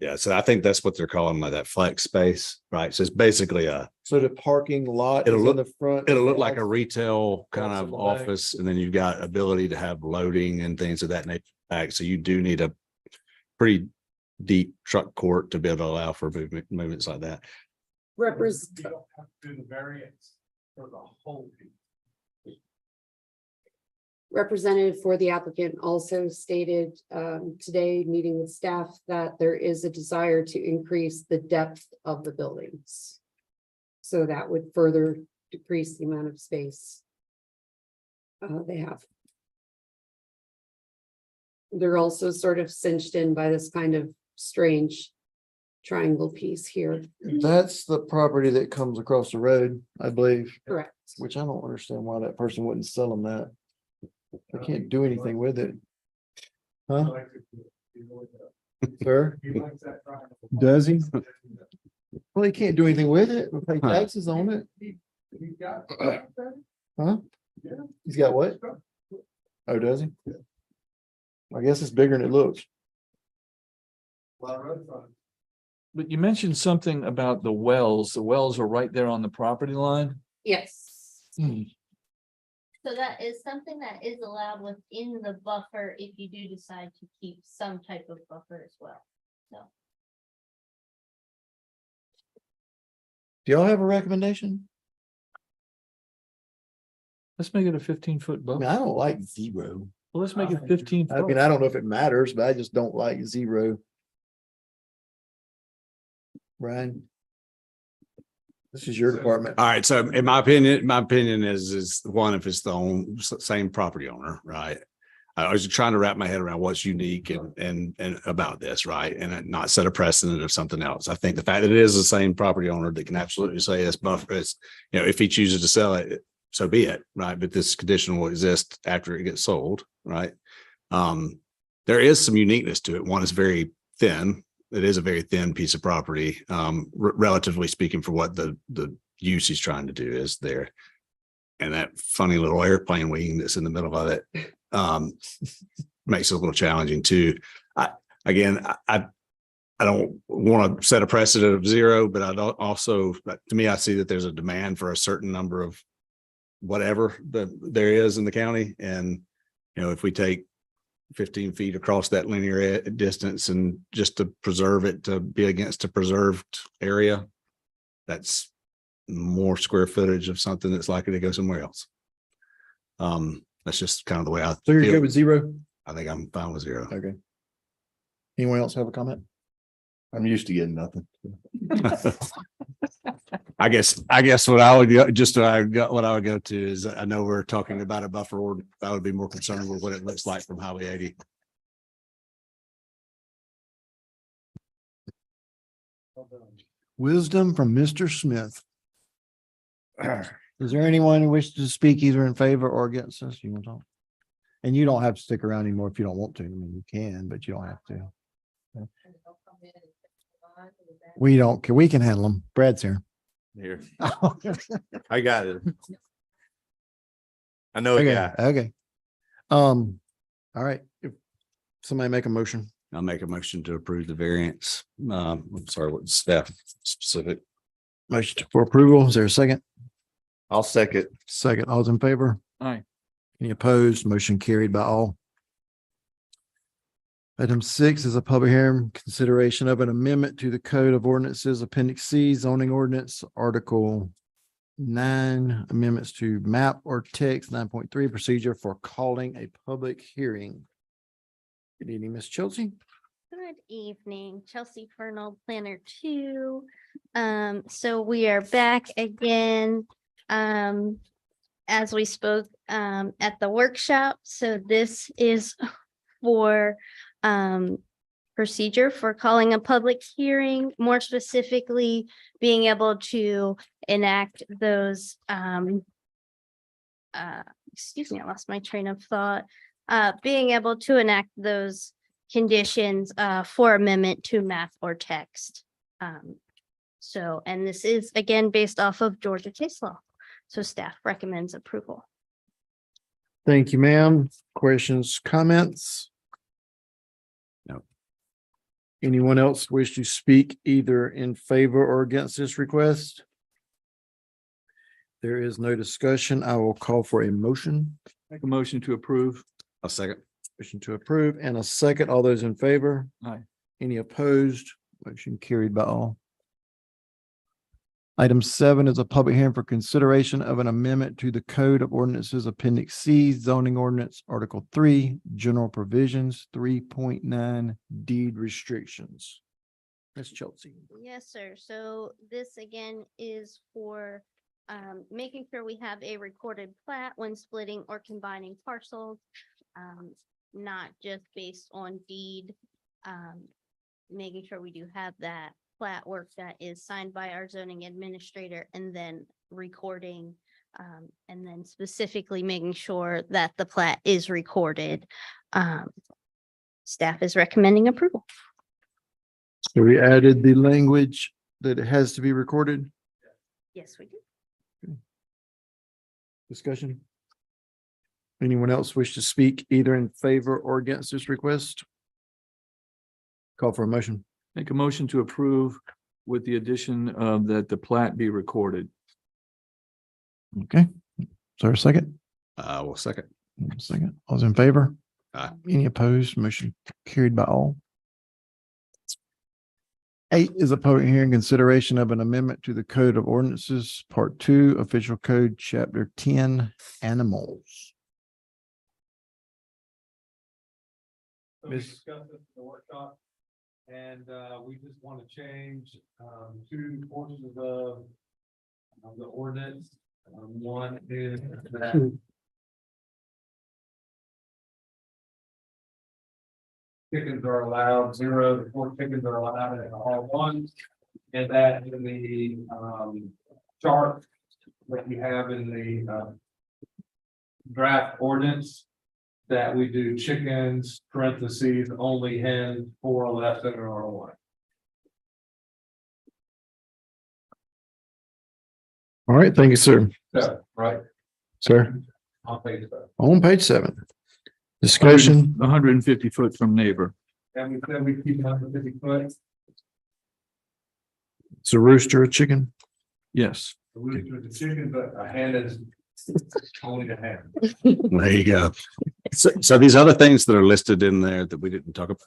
Yeah. So I think that's what they're calling like that flex space, right? So it's basically So the parking lot is It'll in look- the front. it'll look like a retail kind Lots of in the back. office, and then you've got ability to have loading and things of that nature back. So you do need a pretty deep truck court to be able to allow for movements like that. Represent. Do the variance for the whole piece. Representative for the applicant also stated today, meeting with staff, that there is a desire to increase the depth of the buildings. So that would further decrease the amount of space they have. They're also sort of cinched in by this kind of strange triangle piece here. That's the property that comes across the road, I believe, Correct. which I don't understand why that person wouldn't sell them that. They can't do anything with it. Huh, sir? Does he? Well, he can't do anything with it. We'll pay taxes on it. Huh? He's got what? Oh, does he? I guess it's bigger than it looks. But you mentioned something about the wells. The wells are right there on the property line. Yes. So that is something that is allowed within the buffer if you do decide to keep some type of buffer as well. So Do y'all have a recommendation? Let's make it a 15-foot I buffer. mean, I don't like 0. Well, let's make it 15. I mean, I don't know if it matters, but I just don't like 0. Brian? This is your department. All right, so in my opinion is one, if it's the same property owner, right? I was trying to wrap my head around what's unique and about this, right? And not set a precedent of something else. I think the fact that it is the same property owner that can absolutely say this buffer is, if he chooses to sell it, so be it, right? But this condition will exist after it gets sold, right? There is some uniqueness to it. One is very thin. It is a very thin piece of property, relatively speaking, for what the use he's trying to do is there. And that funny little airplane wing that's in the middle of it makes it a little challenging too. I don't want to set a precedent of 0, but I don't also, to me, I see that there's a demand for a certain number of whatever there is in the county. And, if we take 15 feet across that linear distance and just to preserve it, to be against a preserved area, that's more square footage of something that's likely to go somewhere else. That's just kind of the way I So you're feel. good with 0? I think I'm fine with 0. Okay. Anyone else have a comment? I'm used to getting nothing. I guess what I would what I would go to is, I know we're talking about a buffer order. I would be more concerned with what it looks like from Highway 80. Wisdom from Mr. Smith. Is there anyone who wishes to speak either in favor or against this? You want to talk? And you don't have to stick around anymore if you don't want to. I mean, you can, but you don't have to. We don't, we can handle them. Brad's here. Here, I got it. I know a Okay, guy. okay. All right. If somebody make a motion. I'll make a motion to approve the variance. I'm sorry, what staff specific? Motion for approval. Is there a second? I'll second. Second, all's in favor? Aye. Any opposed? Motion carried by all. Item 6 is a public hearing, consideration of an amendment to the Code of Ordinances, Appendix C, zoning ordinance, Article 9, amendments to map or text, 9.3, procedure for calling a public hearing. Good evening, Ms. Chelsea. Good evening, Chelsea Fernald, Planner 2. So we are back again, as we spoke, at the workshop. So this is for, procedure for calling a public hearing, more specifically, being able to enact those, excuse me, I lost my train of thought. Being able to enact those conditions for amendment to map or text. So, and this is again based off of Georgia case law. So staff recommends approval. Thank you, ma'am. Questions, comments? No. Anyone else wish to speak either in favor or against this request? There is no discussion. I will call for a motion. Make a motion to approve. A second. Motion to approve and a second. All those in favor? Aye. Any opposed? Motion carried by all. Item 7 is a public hearing for consideration of an amendment to the Code of Ordinances, Appendix C, zoning ordinance, Article 3, general provisions, 3.9, deed restrictions. Ms. Chelsea. Yes, sir. So this again is for making sure we have a recorded plat when splitting or combining parcels. Not just based on deed. Making sure we do have that plat work that is signed by our zoning administrator and then recording. And then specifically making sure that the plat is recorded. Staff is recommending approval. So we added the language that it has to be recorded. Yes, we do. Discussion? Anyone else wish to speak either in favor or against this request? Call for a motion. Make a motion to approve with the addition of that the plat be recorded. Okay. Is there a second? Well, second. Second. All's in favor? Aye. Any opposed? Motion carried by all. 8 is a public hearing consideration of an amendment to the Code of Ordinances, Part 2, Official Code, Chapter 10, Animals. So we discussed this in the workshop. And we just want to change 2 portions of the ordinance. One is that chickens are allowed 0 to 4 chickens are allowed at R1. And that in the chart that you have in the draft ordinance, that we do chickens, parentheses, only hens, 4 or less than R1. All right, thank you, sir. So, right, Sir, on page 7. on page 7. Discussion, 150 foot from neighbor. And we said we keep it under 50 foot. it's a rooster, a chicken. Yes. The rooster is a chicken, but a hen is only a hen. There you go. So these other things that are listed in there that we didn't talk about,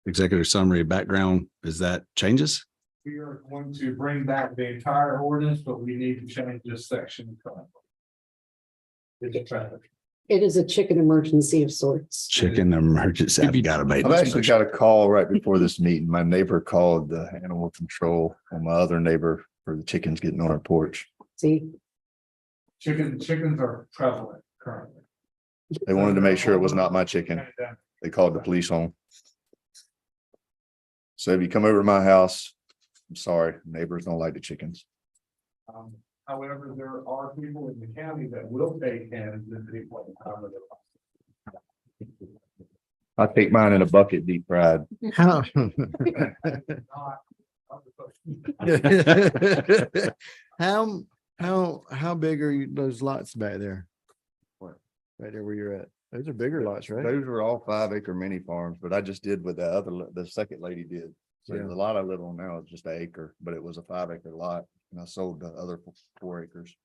executive summary, background, is that changes? We are going to bring back the entire ordinance, but we need to change this section. It's a traffic. It is a chicken emergency of sorts. Chicken emergency. I've got to make. I've this actually motion. got a call right before this meeting. My neighbor called the animal control and my other neighbor for the chickens getting on our porch. See, Chickens are prevalent currently. They wanted to make sure it was not my chicken. They called the police on. So if you come over to my house, I'm sorry, neighbors don't like the chickens. However, there are people in the county that will take hens at any point in time of their I take mine in a bucket deep fried. How? How big are those lots back there? What? Right there where you're at. Those are bigger lots, right? Those were all 5-acre mini farms, but I just did what the second lady did. So Yeah. the lot I live on now is just an acre, but it was a 5-acre lot and I sold the other 4 acres.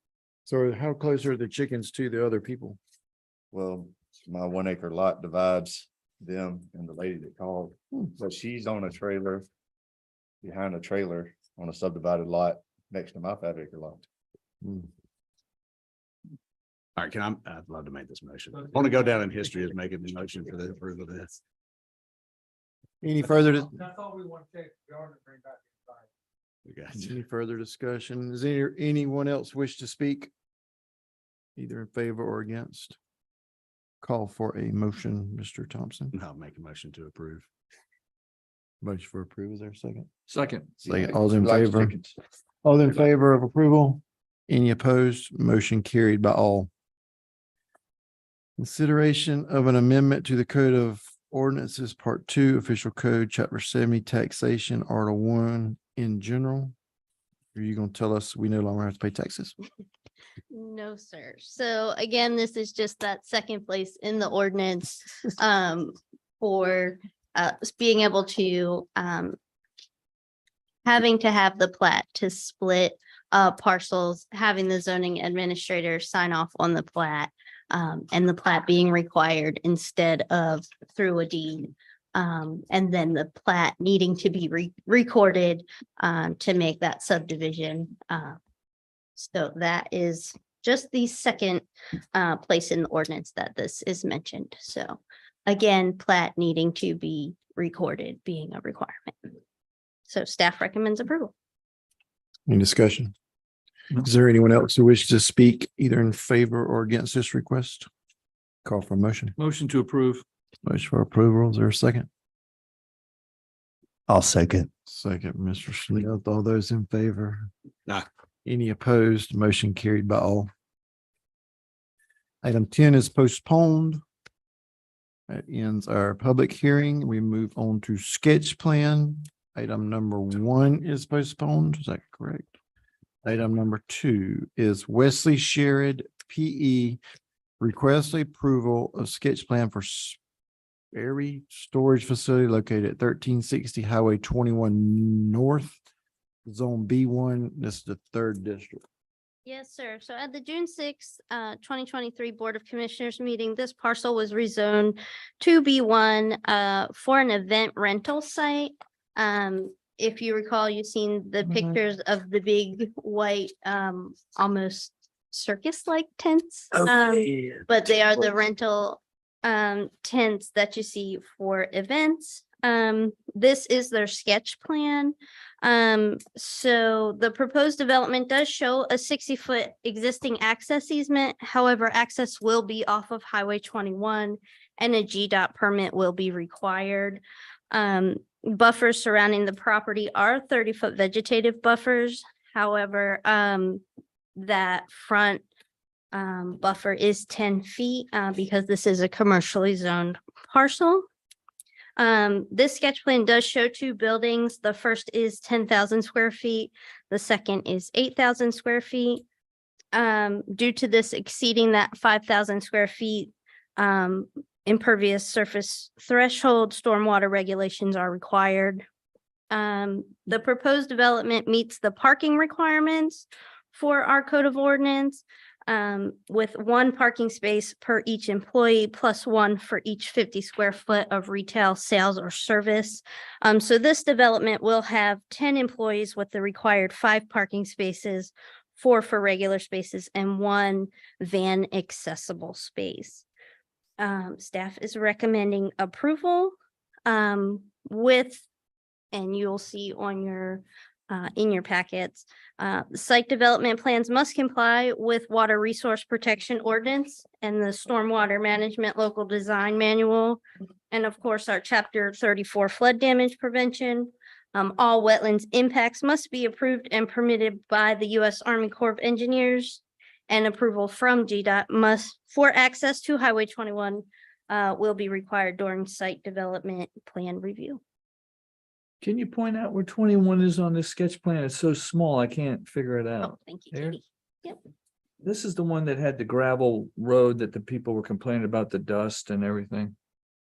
So how close are the chickens to the other people? Well, my 1-acre lot divides them and the lady that called. But she's on a trailer. Behind a trailer on a subdivided lot next to my 5-acre lot. All right, I'd love to make this motion. I want to go down in history as making the motion for the approval of this. Any further, That's all we want to take. We are to bring back inside. We got you. any further discussion? Does anyone else wish to speak? Either in favor or against? Call for a motion, Mr. Thompson. I'll make a motion to approve. Motion for approval, is there a second? Second. Second, all's in Likes favor? chickens. All in favor of approval? Any opposed? Motion carried by all. Consideration of an amendment to the Code of Ordinances, Part 2, Official Code, Chapter 70, Taxation, Article 1 in general. Are you gonna tell us we no longer have to pay taxes? No, sir. So again, this is just that second place in the ordinance for being able to having to have the plat to split parcels, having the zoning administrator sign off on the plat, and the plat being required instead of through a deed. And then the plat needing to be recorded to make that subdivision. So that is just the second place in the ordinance that this is mentioned. So again, plat needing to be recorded being a requirement. So staff recommends approval. Any discussion? No. Is there anyone else who wishes to speak either in favor or against this request? Call for a motion. Motion to approve. Motion for approval. Is there a second? I'll second. Second, Mr. Smith. All those in favor? Aye. Any opposed? Motion carried by all. Item 10 is postponed. That ends our public hearing. We move on to sketch plan. Item number 1 is postponed. Is that correct? Item number 2 is Wesley Sherrod, PE, request approval of sketch plan for Sperry Storage Facility located at 1360 Highway 21 North, Zone B1. This is the 3rd district. Yes, sir. So at the June 6th, 2023 Board of Commissioners meeting, this parcel was rezoned to B1 for an event rental site. If you recall, you've seen the pictures of the big white, almost circus-like tents. But they are the rental tents that you see for events. This is their sketch plan. So the proposed development does show a 60-foot existing access easement. However, access will be off of Highway 21 and a GDOT permit will be required. Buffers surrounding the property are 30-foot vegetative buffers. However, that front buffer is 10 feet because this is a commercially zoned parcel. This sketch plan does show two buildings. The first is 10,000 square feet. The second is 8,000 square feet. Due to this exceeding that 5,000 square feet, impervious surface threshold, stormwater regulations are required. The proposed development meets the parking requirements for our code of ordinance, with one parking space per each employee plus one for each 50 square foot of retail sales or service. So this development will have 10 employees with the required 5 parking spaces, 4 for regular spaces, and 1 van accessible space. Staff is recommending approval with, and you'll see on your in your packets, site development plans must comply with Water Resource Protection Ordinance and the Stormwater Management Local Design Manual. And of course, our Chapter 34 flood damage prevention. All wetlands impacts must be approved and permitted by the U.S. Army Corps of Engineers, and approval from GDOT for access to Highway 21 will be required during site development plan review. Can you point out where 21 is on this sketch plan? It's so small, I can't figure it Oh, out. thank you, There. Katie. Yep. This is the one that had the gravel road that the people were complaining about the dust and everything.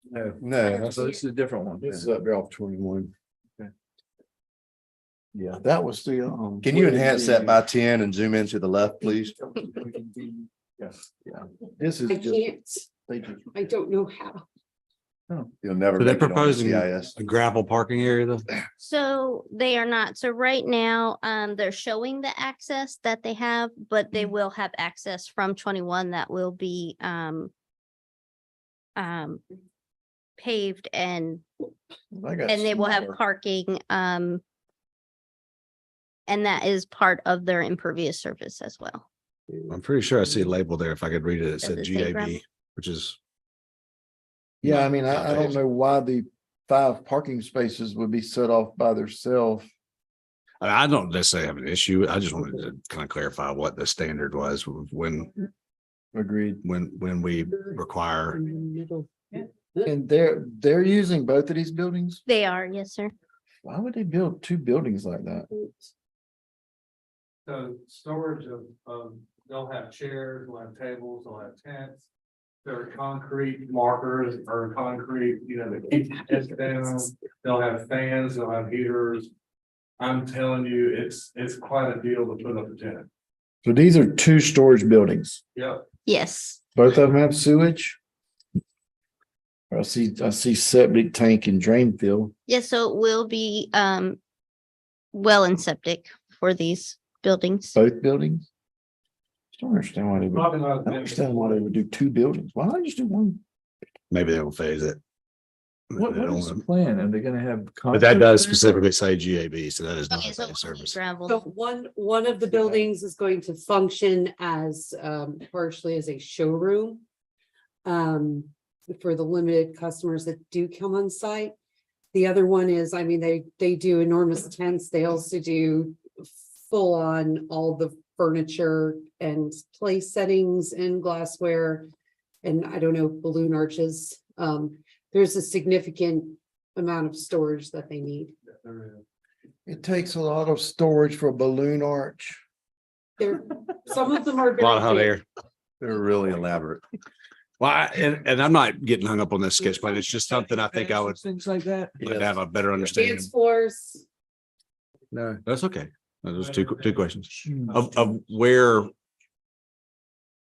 No, So this is a different one. this is up there off 21. Yeah, that was the, Can you enhance that by 10 and zoom in to the left, please? Yes, yeah. This is I just, can't, they just, I don't know how. You'll never. So they're make it on the proposing CIS. a gravel parking area though? So they are not. So right now, they're showing the access that they have, but they will have access from 21 that will be paved and I got they will have smaller. parking. And that is part of their impervious surface as well. I'm pretty sure I see a label there. If I could read it, it Does said it say gravel? GAB, which is. Yeah, I mean, not I don't paved. know why the 5 parking spaces would be set off by themselves. I don't necessarily have an issue. I just wanted to kind of clarify what the standard was when Agreed. we require. And they're using both of these buildings? They are, yes, sir. Why would they build 2 buildings like that? So storage of, they'll have chairs, they'll have tables, they'll have tents. There are concrete markers or concrete, that keep it down. They'll have fans, they'll have heaters. I'm telling you, it's quite a deal to put up a tent. So these are 2 storage buildings. Yep. Yes. Both of them have sewage? Or I see septic tank and drain field. Yes, so it will be well and septic for these buildings. Both buildings? Just don't understand why they would, I Probably not. don't understand why they would do 2 buildings. Why not just do 1? Maybe they'll phase it. What They is don't- the plan? Are they gonna have? But that does concerts there? specifically say GAB, so that is not Okay, a so phase service. gravel. So one of the buildings is going to function as partially as a showroom. For the limited customers that do come on site. The other one is, I mean, they do enormous tents. They also do full on all the furniture and place settings and glassware. And I don't know, balloon arches. There's a significant amount of storage that they need. It takes a lot of storage for a balloon arch. There, some of them are. A lot of hot very air. big. They're really elaborate. Well, and I'm not getting hung up on this sketch plan. It's just something I think I would Things like that. like to have a better understanding. Dance floors. No, that's okay. Those two questions Hmm. of where.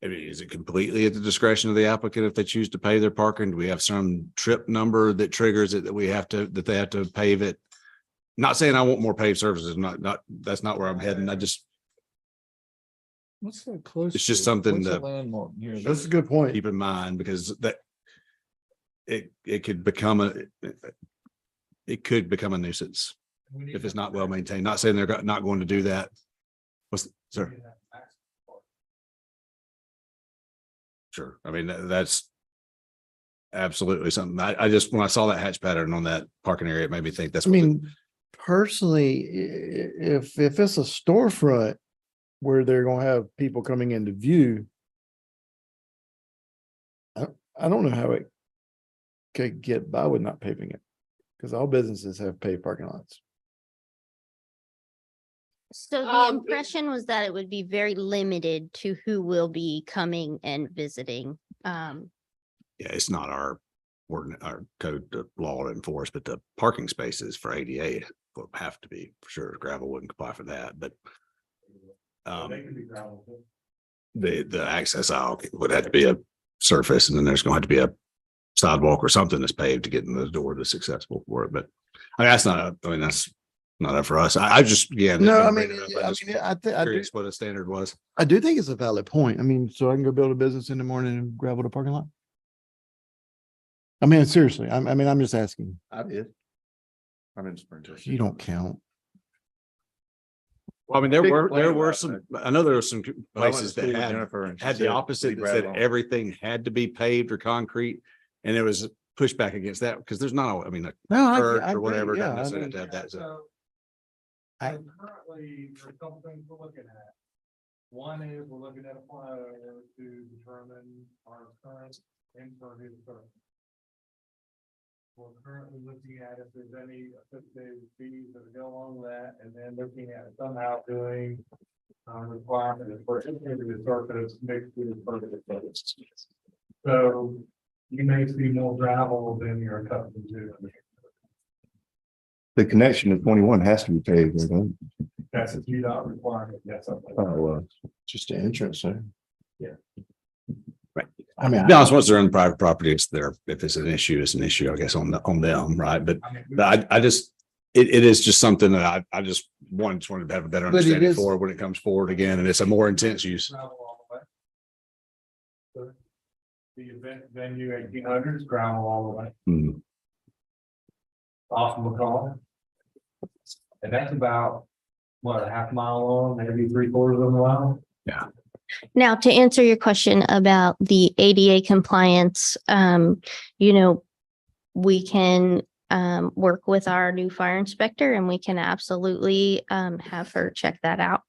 I mean, is it completely at the discretion of the applicant if they choose to pay their parking? Do we have some trip number that triggers it that they have to pave it? Not saying I want more paved surfaces, that's not where I'm heading. I just What's that close? It's just to? something What's the to- landmark near there? That's a good point. keep in mind because that it could become it could become a nuisance if it's not well maintained. Not saying they're not going to do that. Sir? Sure. I mean, that's absolutely something. I just, when I saw that hatch pattern on that parking area, it made me think that's. I mean, personally, if it's a storefront where they're gonna have people coming into view, I don't know how it could get by with not paving it, because all businesses have paved parking lots. So the impression was that it would be very limited to who will be coming and visiting. Yeah, it's not our ordinance, our code of law to enforce, but the parking spaces for ADA will have to be, for sure. Gravel wouldn't apply for that, but the access aisle would have to be a surface, and then there's going to have to be a sidewalk or something that's paved to get in the door that's accessible for it. But I mean, that's not up for us. I just, yeah. No, I didn't mean, bring it up. I do, Curious what a standard was. I do think it's a valid point. I mean, so I can go build a business in the morning and gravel the parking lot. I mean, seriously, I mean, I'm just asking. I did. I'm in Springfield. You don't count. Well, I mean, Big there complaint were about some, I know there were some When I went to places school that with had Jennifer and she the said, opposite, "Leave that said gravel on." everything had to be paved or concrete. And there was pushback against that because there's not, I mean, a No, church I or whatever. agree. doesn't Yeah, I necessarily mean, have to have that. So Currently, there's a couple things we're looking at. One is we're looking at a flyover to determine our current impervious surface. We're currently looking at if there's any associated fees that go along with that, and then looking at somehow doing requirements for impervious surface mixed with impervious surface. So you may see more gravel than you're accustomed to. The connection to 21 has to be paved, I think. That's a GDOT requirement, yes. Just an entrance, so. Yeah. Right. I mean, to be honest, once they're on private property, it's there. If it's an issue, it's an issue, I guess, on them, right? But I just, it is just something that I just wanted to have a better But it understanding is- for when it comes forward again, and it's a more intense use. Gravel all the way. The event venue 1800s, gravel all the way. Hmm. Off McCall. And that's about, what, a half mile long, maybe 3/4 of a mile? Yeah. Now, to answer your question about the ADA compliance, we can work with our new fire inspector and we can absolutely have her check that out.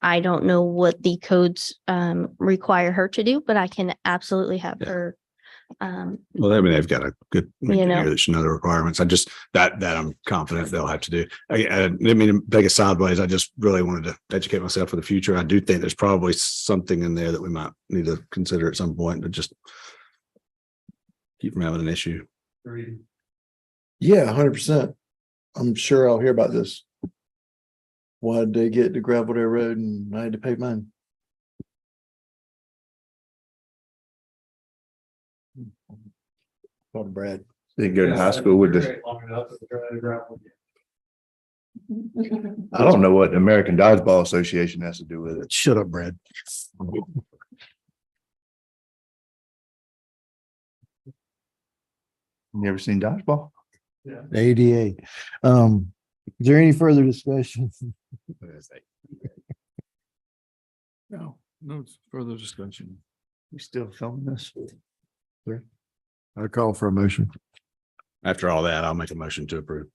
I don't know what the codes require her to do, but I can absolutely have Yeah. her. Well, I mean, they've got a good You know. engineer that should know the requirements. I just, that I'm confident they'll have to do. I didn't mean to take it sideways. I just really wanted to educate myself for the future. I do think there's probably something in there that we might need to consider at some point, but just keep from having an issue. Yeah, 100%. I'm sure I'll hear about this. Why did they get to gravel their road and I had to pay mine? Call Brad. Didn't go to high school with this. Long enough to try to gravel. I don't know what the American Dodgeball Association has to do with it. Shut up, Brad. You ever seen dodgeball? ADA. Is there any further discussion? No further discussion. We still filming this? I call for a motion. After all that, I'll make a motion to approve.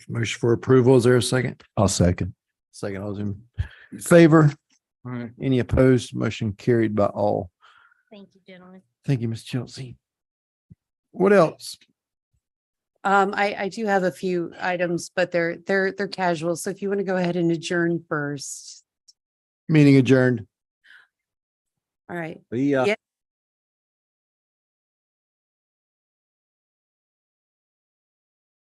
Motion for approval. Is there a second? I'll second. Second, all those in favor? All right. Any opposed? Motion carried by all. Thank you, gentlemen. Thank you, Ms. Chelsea. What else? I do have a few items, but they're casual. So if you want to go ahead and adjourn first. Meeting adjourned. All right. Yeah. Yeah.